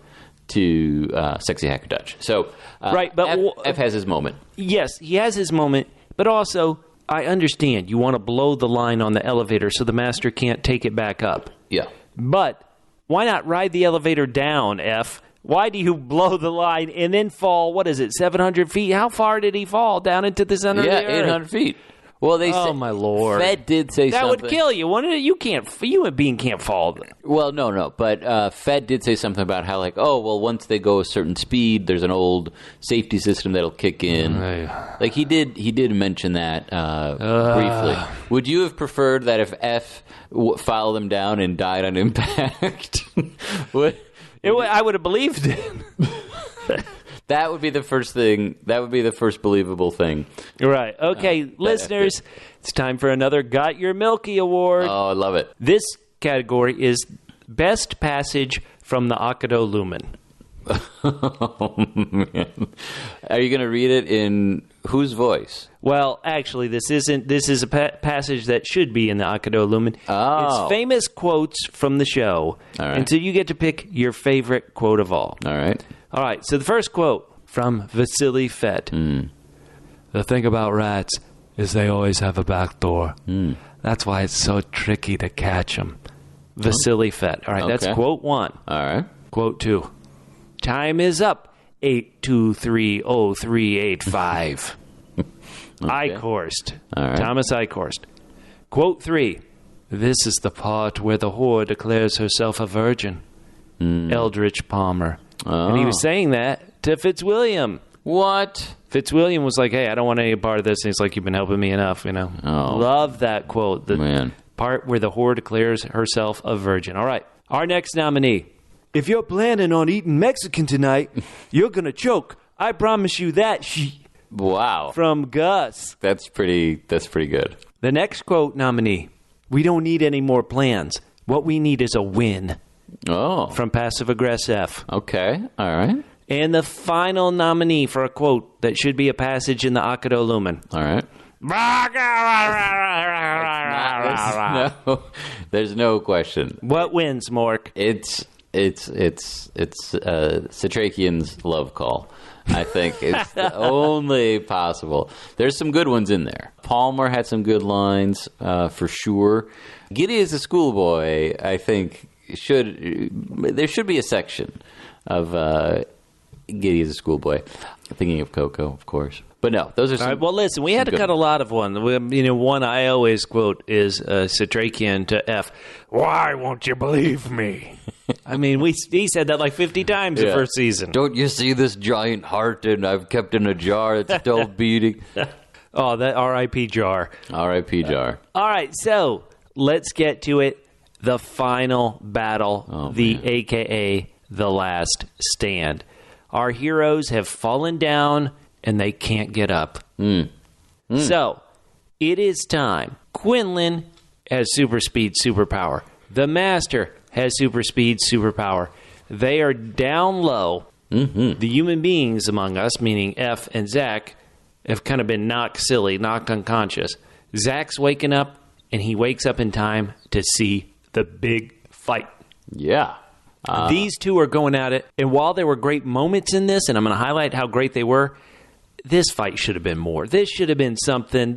to Sexy Hacker Dutch. So F has his moment. Yes, he has his moment, but also I understand you want to blow the line on the elevator so the master can't take it back up. Yeah. But why not ride the elevator down, F? Why do you blow the line and then fall, 700 feet? How far did he fall? Down into the center of the earth? Yeah, 800 feet. Well, oh my Lord! Fed did say that something. Would kill you. You can't. Human being can't fall. Well, no. But Fed did say something about how, once they go a certain speed, there's an old safety system that'll kick in. Like he did mention that briefly. Would you have preferred that if F followed them down and died on impact? I would have believed it. That would be the first thing. That would be the first believable thing. Right. Okay, listeners, it's time for another Got Your Milky Award. Oh, I love it. This category is Best Passage from the Akado Lumen. Oh, man. Are you going to read it in whose voice? Well, actually, this isn't. This is a passage that should be in the Akado Lumen. Oh. It's famous quotes from the show. All right. And so you get to pick your favorite quote of all. All right. All right, so the first quote from Vasily Fett. The thing about rats is they always have a back door. That's why it's so tricky to catch them. Vasily Fett. All right, that's quote 1. All right. Quote 2. Time is up. 8230385. Eichhorst. All right. Thomas Eichhorst. Quote 3. This is the part where the whore declares herself a virgin. Eldridge Palmer. And he was saying that to Fitzwilliam. What? Fitzwilliam was like, hey, I don't want any part of this. And he's like, you've been helping me enough, you know. Oh. Love that quote. The Man. part where the whore declares herself a virgin. All right. Our next nominee. If you're planning on eating Mexican tonight, you're going to choke. I promise you that. Wow. From Gus. That's pretty good. The next quote nominee. We don't need any more plans. What we need is a win. Oh. From Passive Aggressive. Okay. All right. And the final nominee for a quote that should be a passage in the Akado Lumen. All right. There's no question. What wins, Mork? It's Satrakian's love call. I think it's the only possible. There's some good ones in there. Palmer had some good lines for sure. Giddy as a schoolboy, I think there should be a section of Giddy as a schoolboy. Thinking of Coco, of course. But no, those are some. All right, well, listen, we had to cut a lot of one. One I always quote is Satrakian to F. Why won't you believe me? I mean, he said that like 50 times the first season. Don't you see this giant heart and I've kept in a jar that's still beating? Oh, that R.I.P. jar. R.I.P. jar. All right, so let's get to it. The final battle, a.k.a. The Last Stand. Our heroes have fallen down and they can't get up. So, it is time. Quinlan has super speed, superpower. The Master has super speed, superpower. They are down low. The human beings among us, meaning F and Zach, have kind of been knocked silly, knocked unconscious. Zach's waking up, and he wakes up in time to see the big fight. Yeah. These two are going at it, and while there were great moments in this, and I'm going to highlight how great they were, this fight should have been more. This should have been something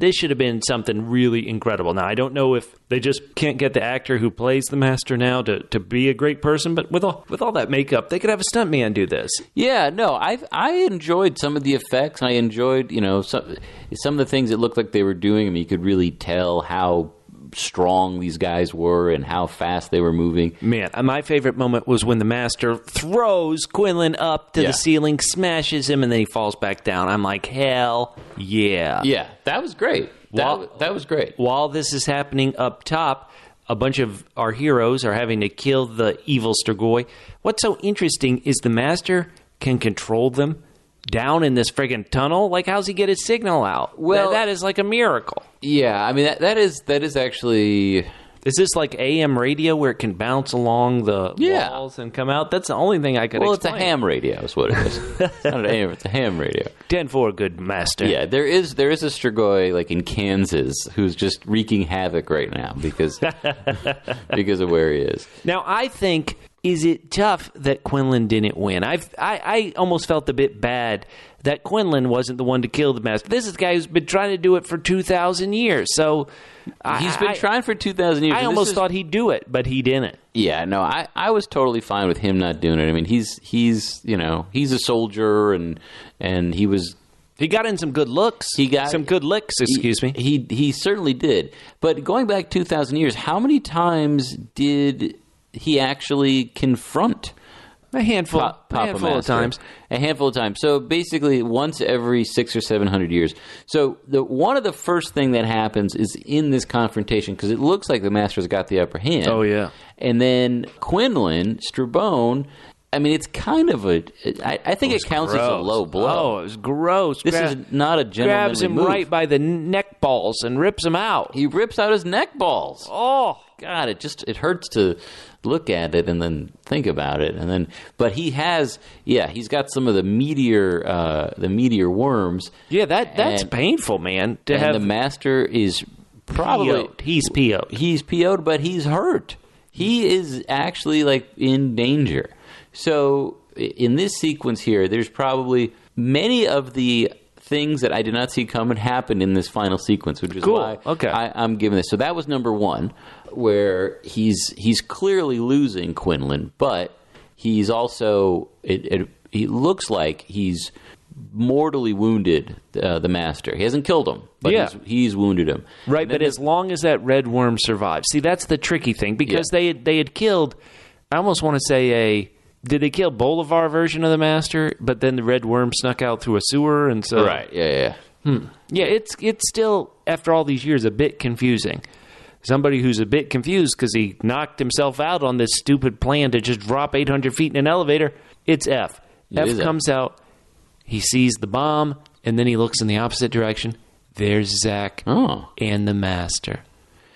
really incredible. Now, I don't know if they just can't get the actor who plays the Master now to be a great person, but with all that makeup, they could have a stuntman do this. Yeah, no, I enjoyed some of the effects. I enjoyed, some of the things it looked like they were doing. I mean, you could really tell how strong these guys were and how fast they were moving. Man, my favorite moment was when the Master throws Quinlan up to the ceiling, smashes him, and then he falls back down. I'm like, hell yeah. Yeah, that was great. That was great. While this is happening up top, a bunch of our heroes are having to kill the evil Strigoi. What's so interesting is the Master can control them down in this friggin' tunnel. Like, how's he get his signal out? Well, that is like a miracle. Yeah, I mean, that is actually... Is this like AM radio where it can bounce along the walls and come out? That's the only thing I could explain. Well, it's a ham radio is what it is. It's not an AM, it's a ham radio. 10-4, good Master. Yeah, there is a Strigoi, like, in Kansas who's just wreaking havoc right now because of where he is. Now, I think... Is it tough that Quinlan didn't win? I almost felt a bit bad that Quinlan wasn't the one to kill the Master. This is a guy who's been trying to do it for 2,000 years. So he's been trying for 2,000 years. I almost thought he'd do it, but he didn't. Yeah, no, I was totally fine with him not doing it. I mean, he's a soldier and he was. He got in some good looks. He got some good licks. Excuse me. He certainly did. But going back 2,000 years, how many times did he actually confront a handful of times? A handful of times. So basically once every 600 or 700 years. So one of the first thing that happens is in this confrontation, because it looks like the Master's got the upper hand. Oh, yeah. And then Quinlan, Strabone, I mean, it's kind of I think it counts as a low blow. Oh, it was gross. This is not a gentlemanly grabs him move. right by the neck balls and rips him out. He rips out his neck balls. Oh, God, it hurts to look at it and then think about it, but he's got some of the meteor worms. Yeah, that's painful, man. The master is probably he's PO'd. He's PO'd, but he's hurt. He is actually like in danger. So in this sequence here, there's probably many of the things that I did not see coming happen in this final sequence, which is why I'm giving this. So that was number one, where he's clearly losing Quinlan, but he's also he looks like he's mortally wounded the master. He hasn't killed him, but he's wounded him. Right, but as long as that red worm survives. See, that's the tricky thing, because they had killed, I almost want to say did they kill Bolivar version of the master, but then the red worm snuck out through a sewer, and so... Right, yeah. Yeah, it's still, after all these years, a bit confusing. Somebody who's a bit confused because he knocked himself out on this stupid plan to just drop 800 feet in an elevator, it's F. F comes out, he sees the bomb, and then he looks in the opposite direction. There's Zach and the master.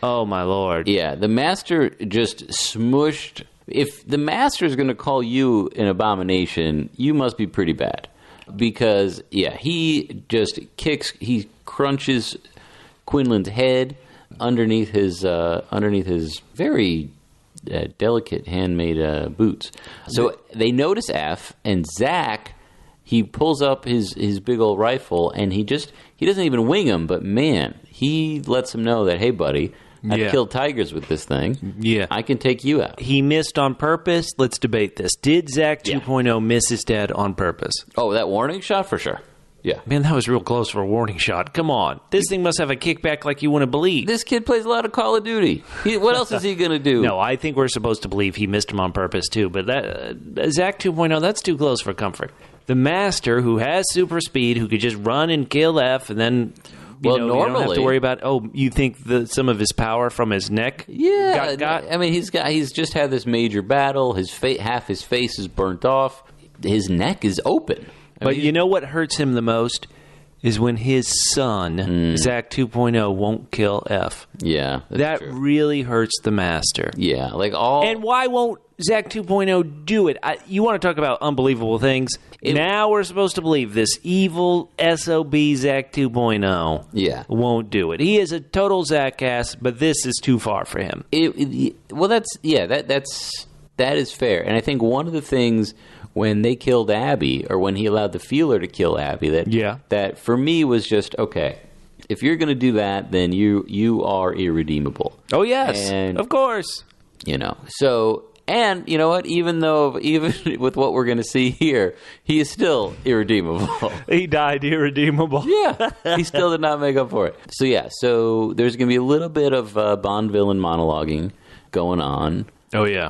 Oh, my Lord. Yeah, the master just smushed... If the master is going to call you an abomination, you must be pretty bad. Because, he just he crunches Quinlan's head underneath his very delicate handmade boots. So they notice F, and Zach, he pulls up his big old rifle, and he doesn't even wing him, but man, he lets him know that, hey, buddy, I've killed tigers with this thing. Yeah. I can take you out. He missed on purpose. Let's debate this. Did Zach 2.0 miss his dad on purpose? Oh, that warning shot? For sure. Yeah. Man, that was real close for a warning shot. Come on. This thing must have a kickback like you wouldn't believe. This kid plays a lot of Call of Duty. What else is he going to do? No, I think we're supposed to believe he missed him on purpose, too. But that Zach 2.0, that's too close for comfort. The master, who has super speed, who could just run and kill F, and then... normally, you don't have to worry about. Oh, you think some of his power from his neck? Yeah, got? I mean, he's just had this major battle. half his face is burnt off. His neck is open. But you know what hurts him the most is when his son Zach 2.0 won't kill F. Yeah, that true. really hurts the master. Yeah, And why won't Zach 2.0 do it? You want to talk about unbelievable things? Now we're supposed to believe this evil SOB Zach 2.0 won't do it. He is a total Zach-ass, but this is too far for him. That is fair. And I think one of the things when they killed Abby, or when he allowed the Feeler to kill Abby, that for me was just, okay, if you're going to do that, then you are irredeemable. Oh, yes, of course. So... And you know what? Even with what we're going to see here, he is still irredeemable. He died irredeemable. Yeah, he still did not make up for it. So there's going to be a little bit of Bond villain monologuing going on. Oh yeah.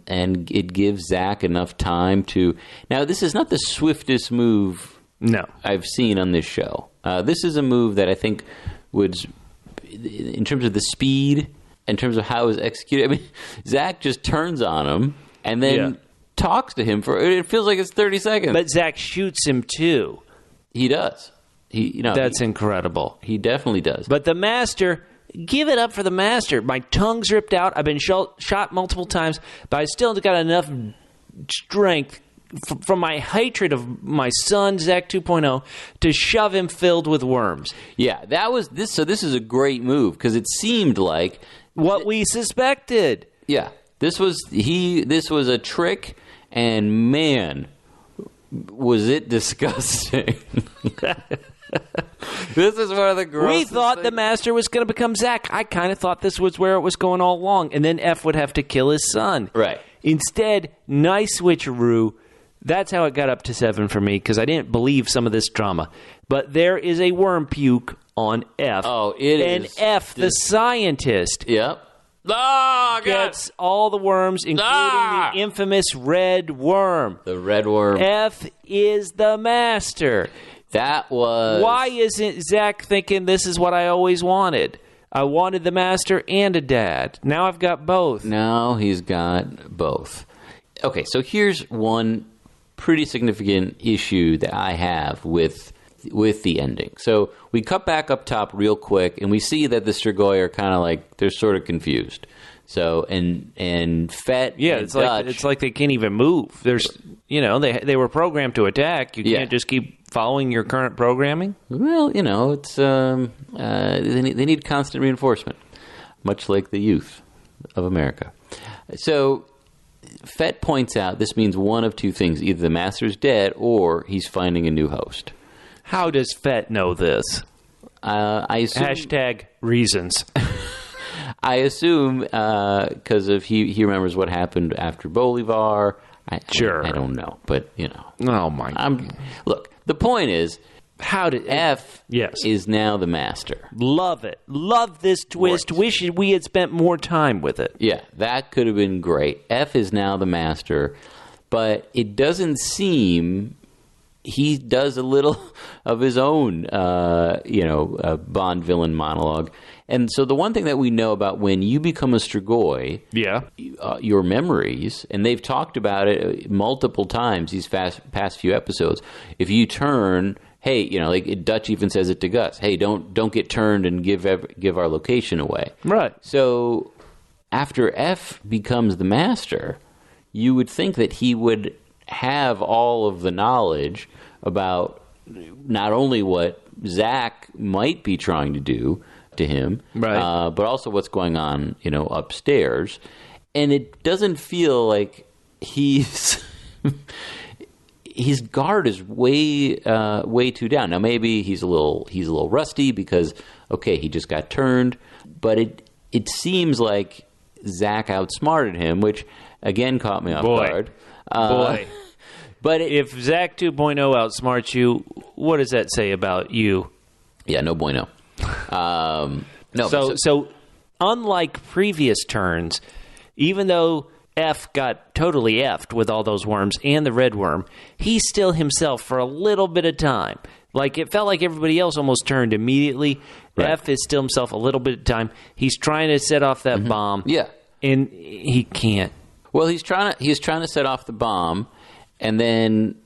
And it gives Zach enough time to. Now, this is not the swiftest move I've seen on this show. This is a move that I think would, in terms of the speed. In terms of how it was executed, I mean, Zach just turns on him and then talks to him for. It feels like it's 30 seconds. But Zach shoots him too. He does. That's incredible. He definitely does. But the master, give it up for the master. My tongue's ripped out. I've been shot multiple times, but I still got enough strength from my hatred of my son, Zach 2.0, to shove him filled with worms. Yeah, that was this. So this is a great move because it seemed like. What we suspected. Yeah. This was a trick, and man, was it disgusting. This is one of the grossest We thought things. the master was going to become Zach. I kind of thought this was where it was going all along, and then F would have to kill his son. Right. Instead, nice switcheroo. That's how it got up to 7 for me, because I didn't believe some of this drama. But there is a worm puke on F. Oh, it and is. And F, the scientist, Yep. Oh, gets all the worms, including the infamous red worm. The red worm. F is the master. That was... Why isn't Zach thinking this is what I always wanted? I wanted the master and a dad. Now I've got both. Now he's got both. okay, so here's one pretty significant issue that I have with the ending. So we cut back up top real quick, and we see that the Strigoi are kind of like, they're sort of confused. So, and Fett and it's Dutch, like, it's like they can't even move. There's, they were programmed to attack. You can't just keep following your current programming. well, it's they need constant reinforcement, much like the youth of America. So Fett points out this means one of two things: either the Master's dead, or he's finding a new host. How does Fett know this? I assume, #reasons. I assume because he remembers what happened after Bolivar. I don't know, but Oh my God. Look, the point is, How did F Yes. is now the Master. Love it. Love this twist. Right. Wish we had spent more time with it. Yeah, that could have been great. F is now the Master, but it doesn't seem he does a little of his own, Bond villain monologue. And so the one thing that we know about when you become a Strigoi, your memories, and they've talked about it multiple times these past few episodes. If you turn, hey, like Dutch even says it to Gus, hey, don't get turned and give our location away. Right. So after F becomes the Master, you would think that he would have all of the knowledge about not only what Zach might be trying to do to him, right, but also what's going on, upstairs. And it doesn't feel like his guard is way too down. Now maybe he's a little rusty because he just got turned, but it seems like Zach outsmarted him, which again caught me off guard. But if Zach 2.0 outsmarts you, what does that say about you? Yeah, no bueno. No. So unlike previous turns, even though F got totally effed with all those worms and the red worm, he's still himself for a little bit of time. Like, it felt like everybody else almost turned immediately. Right. F is still himself a little bit of time. He's trying to set off that bomb. Yeah. And he can't. Well, he's trying to set off the bomb, and then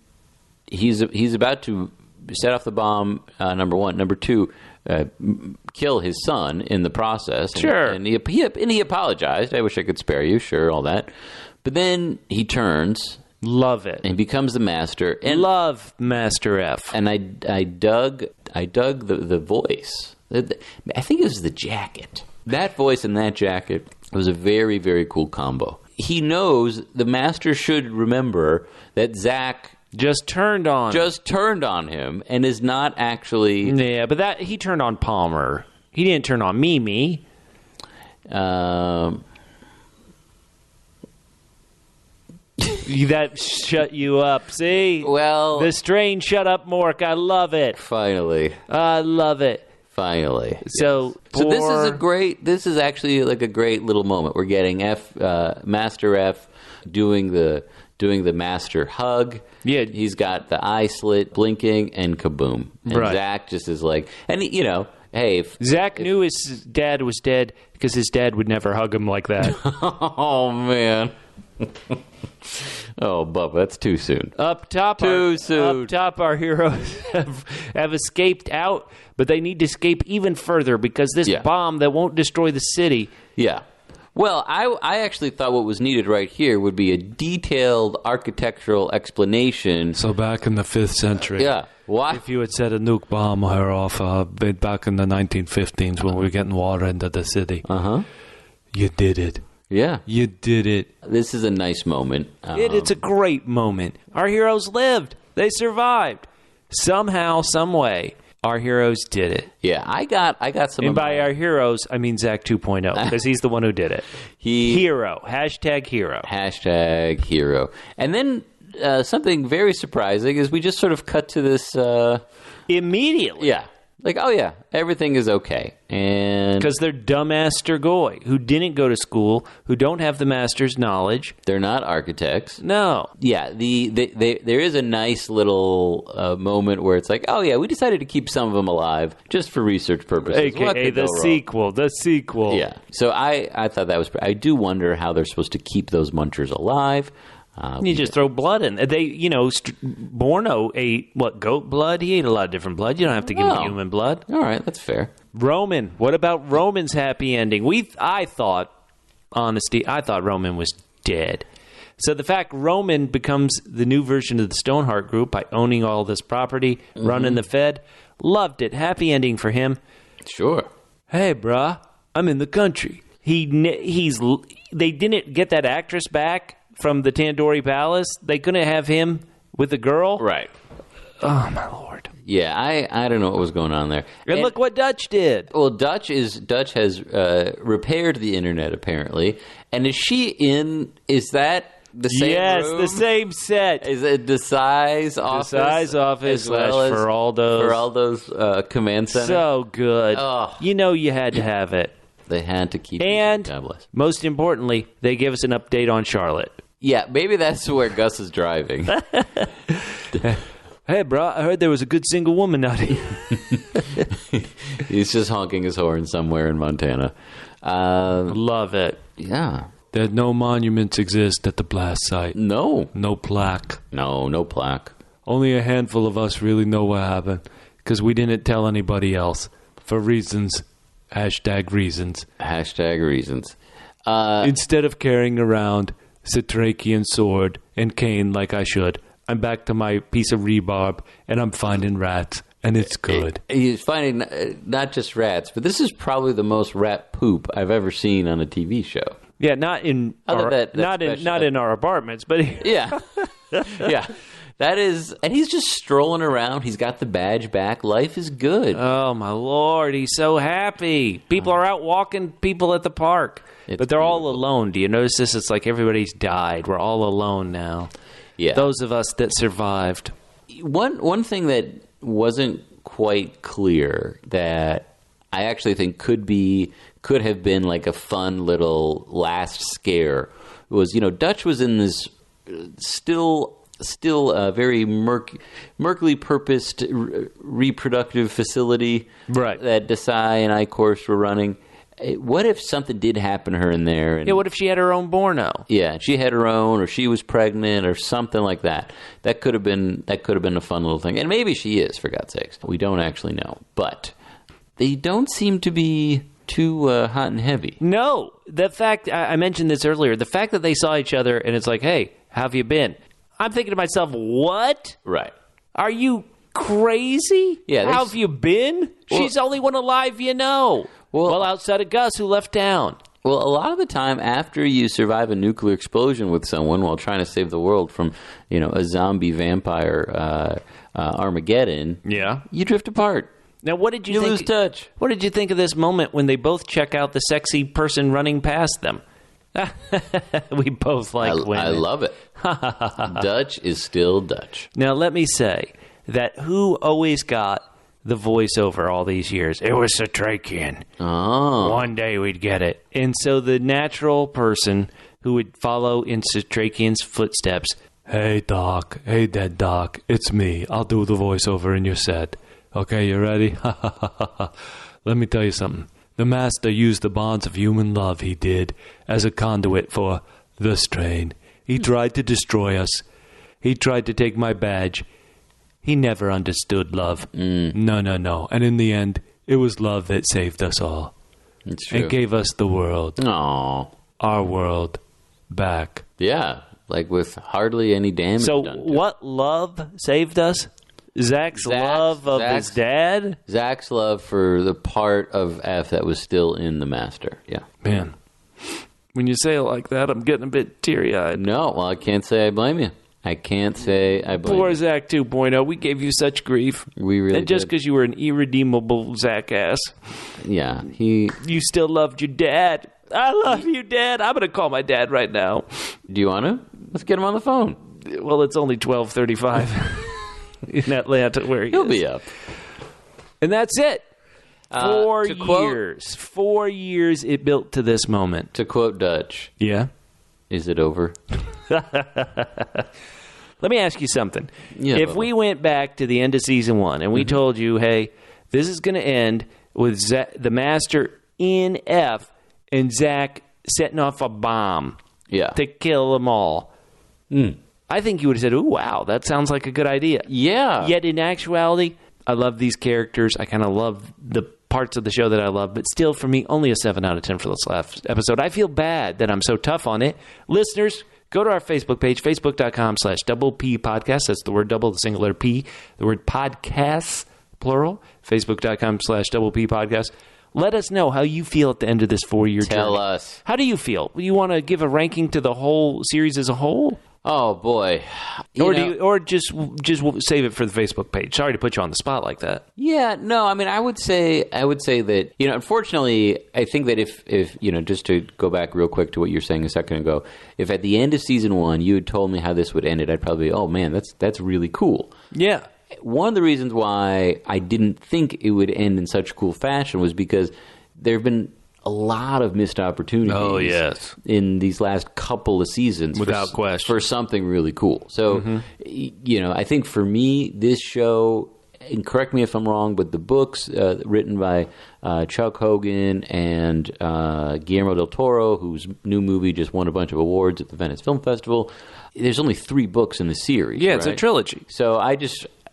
he's about to set off the bomb, number one. Number two, kill his son in the process. Sure. And he apologized. I wish I could spare you. Sure, all that. But then he turns. Love it. And becomes the Master. And love Master F. And I dug the voice. I think it was the jacket. That voice and that jacket was a very, very cool combo. He knows the Master should remember that Zach just turned on him and is not actually... Yeah, but he turned on Palmer. He didn't turn on Mimi. That shut you up. See? Well... The strain shut up Mork. I love it. Finally. I love it. Finally. So this is actually like a great little moment. We're getting Master F doing the Master hug. Yeah. He's got the eye slit blinking and kaboom. And right. Zach just is like, and hey. Zach knew his dad was dead because his dad would never hug him like that. Oh, man. Oh, Bubba, that's too soon. Up top, our heroes have escaped out, but they need to escape even further because this bomb that won't destroy the city. Yeah. Well, I actually thought what was needed right here would be a detailed architectural explanation. So back in the 5th century. Yeah. What? If you had set a nuke bomb off back in the 1915s when we were getting water into the city. Uh-huh. You did it. Yeah. You did it. This is a nice moment. It's a great moment. Our heroes lived. They survived. Somehow, some way, our heroes did it. Yeah, I got some. And by our heroes, I mean Zach 2.0, because he's the one who did it. Hero. Hashtag hero. Hashtag hero. And then something very surprising is we just sort of cut to this... immediately. Yeah. Like, oh yeah, everything is okay. And because they're dumbass Strigoi who didn't go to school, who don't have the Master's knowledge. They're not architects. No. Yeah, there is a nice little moment where it's like, oh yeah, we decided to keep some of them alive just for research purposes. AKA the sequel. Yeah. So I thought that was... I do wonder how they're supposed to keep those munchers alive. You just throw blood in. Borno ate, goat blood? He ate a lot of different blood. You don't have to give him human blood. All right, that's fair. Roman. What about Roman's happy ending? I thought Roman was dead. So the fact Roman becomes the new version of the Stoneheart Group by owning all this property, running the Fed, loved it. Happy ending for him. Sure. Hey, brah, I'm in the country. They didn't get that actress back from the Tandoori Palace. They couldn't have him with a girl. Right. Oh, my Lord. Yeah, I don't know what was going on there. And look what Dutch did. Well, Dutch has repaired the internet, apparently. And is that the same Yes, room? the same set. Is it Desai's office? Desai's office slash Feraldo's command center. So good. Oh. You had to have it. They had to keep And God bless. most importantly, they give us an update on Charlotte. Yeah, maybe that's where Gus is driving. Hey, bro, I heard there was a good single woman out here. He's just honking his horn somewhere in Montana. Love it. Yeah. That no monuments exist at the blast site. No. No plaque. No plaque. Only a handful of us really know what happened because we didn't tell anybody else for reasons. #reasons. #reasons. Instead of carrying around Satrakian sword and cane like I should, I'm back to my piece of rhubarb and I'm finding rats. And it's good. He's finding not just rats, but this is probably the most rat poop I've ever seen on a TV show. Yeah, not in our apartments, but yeah, yeah. That is, and he's just strolling around. He's got the badge back. Life is good. Oh my Lord, he's so happy. People are out walking people at the park, but they're all alone. Do you notice this? It's like everybody's died. We're all alone now. Yeah, those of us that survived. One thing that wasn't quite clear that I actually think could have been like a fun little last scare was, Dutch was in this still very murkily purposed reproductive facility that Desai and I-Course were running. What if something did happen to her in there? And, what if she had her own Borno? Yeah, she had her own, or she was pregnant, or something like that. That could have been a fun little thing, and maybe she is. For God's sakes, we don't actually know. But they don't seem to be too hot and heavy. No, the fact I mentioned this earlier. The fact that they saw each other and it's like, hey, how have you been? I'm thinking to myself, what? Right? Are you crazy? Yeah. How have you been? She's the only one alive, Well, outside of Gus, who left town. Well, a lot of the time after you survive a nuclear explosion with someone while trying to save the world from, a zombie vampire Armageddon, you drift apart. Now, what did you think? You lose touch. What did you think of this moment when they both check out the sexy person running past them? We both like women. I love it. Dutch is still Dutch. Now, let me say that who always got the voiceover all these years? It was Satrakian. Oh. One day we'd get it. And so the natural person who would follow in Satrakian's footsteps, hey, Doc. Hey, dead Doc. It's me. I'll do the voiceover in your set. Okay, you ready? Let me tell you something. The Master used the bonds of human love, he did, as a conduit for the strain. He tried to destroy us. He tried to take my badge. He never understood love. No. And in the end, it was love that saved us all. It's true. And gave us the world. Aww. Our world back. Yeah, like with hardly any damage done to it. What love saved us? Zach's love of his dad? Zach's love for the part of F that was still in the Master. Yeah. Man, when you say it like that, I'm getting a bit teary-eyed. No, well, I can't say I blame you. I can't say I blame you. Poor Zach 2.0. We gave you such grief. We really And just because you were an irredeemable Zach ass. Yeah, You still loved your dad. I love you, Dad. I'm going to call my dad right now. Do you want to? Let's get him on the phone. Well, it's only 12:35 in Atlanta where He'll be up. And that's it. 4 to quote- years. 4 years it built to this moment. To quote Dutch, Yeah? is it over? Let me ask you something. Yeah, if Bubba. we went back to the end of season 1 and we told you, hey, this is going to end with the Master in F and Zach setting off a bomb Yeah. to kill them all, I think you would have said, "Ooh, wow, that sounds like a good idea." Yeah. Yet in actuality, I love these characters. I kind of love the parts of the show that I love, but still, for me, only a 7 out of 10 for this last episode. I feel bad that I'm so tough on it. Listeners, go to our Facebook page, facebook.com/double P podcast. That's the word double, the singular P, the word podcasts, plural, facebook.com/double P podcast. Let us know how you feel at the end of this 4-year journey. Tell us. How do you feel? You want to give a ranking to the whole series as a whole? Oh, boy. Or just save it for the Facebook page. Sorry to put you on the spot like that. Yeah, no, I mean, I would say that, unfortunately, I think that if just to go back real quick to what you were saying a second ago, if at the end of season 1 you had told me how this would end, I'd probably be, oh man, that's really cool. Yeah. One of the reasons why I didn't think it would end in such cool fashion was because there have been a lot of missed opportunities in these last couple of seasons. Without question. For something really cool. So, I think for me, this show, and correct me if I'm wrong, but the books written by Chuck Hogan and Guillermo del Toro, whose new movie just won a bunch of awards at the Venice Film Festival, there's only 3 books in the series. Yeah, it's a trilogy. So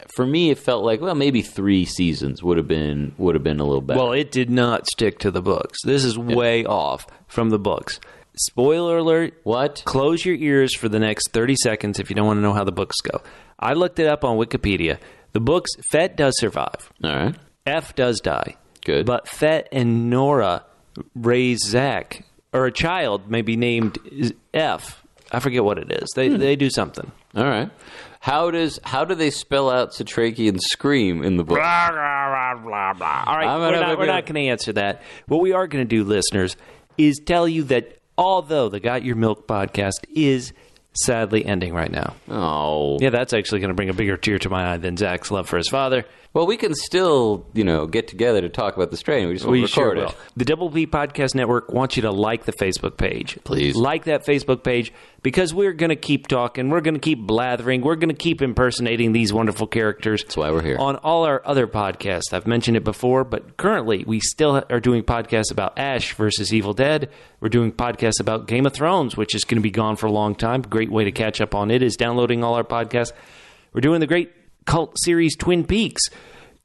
for me, it felt like, well, maybe 3 seasons would have been a little better. Well, it did not stick to the books. This is way off from the books. Spoiler alert. What? Close your ears for the next 30 seconds if you don't want to know how the books go. I looked it up on Wikipedia. The books, Fett does survive. All right. F does die. Good. But Fett and Nora raise Zach, or a child may be named F. I forget what it is. They do something. All right. How do they spell out Satrakian scream in the book? Blah, blah, blah, blah. All right, we're not going to answer that. What we are going to do, listeners, is tell you that although the Got Your Milk podcast is sadly ending right now. Oh. Yeah, that's actually going to bring a bigger tear to my eye than Zach's love for his father. Well, we can still, get together to talk about the strain. We just won't record it. The Double P Podcast Network wants you to like the Facebook page. Please. Like that Facebook page because we're going to keep talking. We're going to keep blathering. We're going to keep impersonating these wonderful characters. That's why we're here. On all our other podcasts. I've mentioned it before, but currently we still are doing podcasts about Ash versus Evil Dead. We're doing podcasts about Game of Thrones, which is going to be gone for a long time. Great way to catch up on it is downloading all our podcasts. We're doing the great cult series Twin Peaks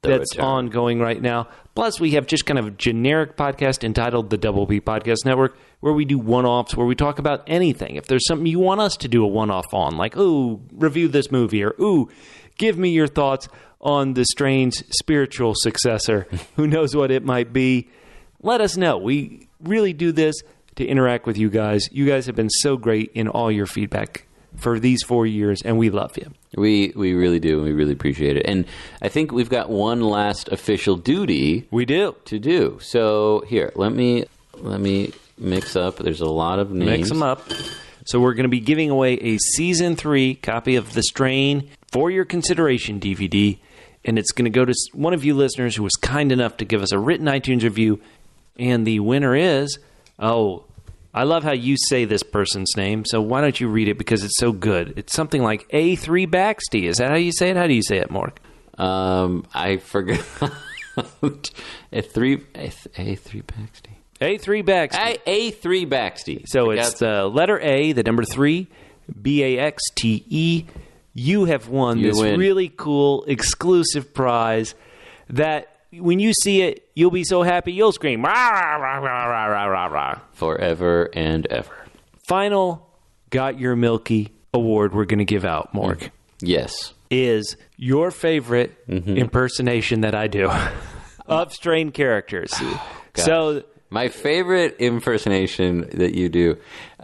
that's ongoing right now. Plus, we have just kind of a generic podcast entitled the Double B Podcast Network, where we do one-offs, where we talk about anything. If there's something you want us to do a one-off on, like, ooh, review this movie, or ooh, give me your thoughts on the strange spiritual successor, who knows what it might be, let us know. We really do this to interact with you guys. You guys have been so great in all your feedback for these 4 years, and we love you. We really do, and we really appreciate it. And I think we've got one last official duty. We do. To do. So here, let me mix up. There's a lot of names. Mix them up. So we're going to be giving away a Season 3 copy of The Strain for your consideration DVD, and it's going to go to one of you listeners who was kind enough to give us a written iTunes review, and the winner is... I love how you say this person's name, so why don't you read it because it's so good. It's something like A3 Baxty. Is that how you say it? How do you say it, Mark? I forgot. A3 Baxty. A3 Baxty. A3 Baxty. So it's the letter A, the number 3, BAXTE. You have won this really cool exclusive prize that... when you see it, you'll be so happy, you'll scream, rah, rah, rah, rah, rah, rah, rah. Forever and ever. Final Got Your Milky award we're going to give out, Mork. Yes. Is your favorite impersonation that I do of Strain characters. So my favorite impersonation that you do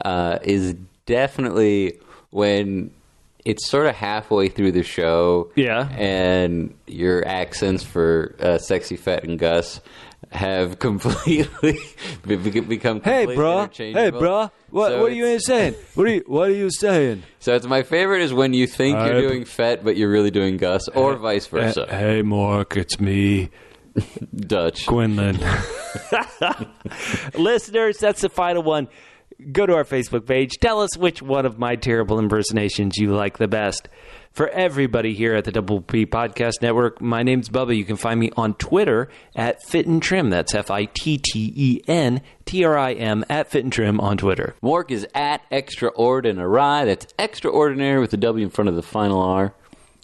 is definitely when... it's sort of halfway through the show, and your accents for Sexy, Fett, and Gus have completely become completely interchangeable. Hey, bro, what are you saying? What are you saying? So it's my favorite is when you think you're doing Fett, but you're really doing Gus, or vice versa. Hey, Mark, it's me, Dutch Quinlan. Listeners, that's the final one. Go to our Facebook page. Tell us which one of my terrible impersonations you like the best. For everybody here at the Double P Podcast Network, my name's Bubba. You can find me on Twitter at Fit and Trim. That's FITTENTRIM at Fit and Trim on Twitter. Mork is at Extraordinary. That's extraordinary with the W in front of the final R.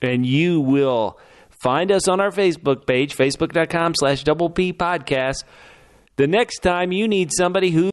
And you will find us on our Facebook page, facebook.com/Double P Podcast. The next time you need somebody who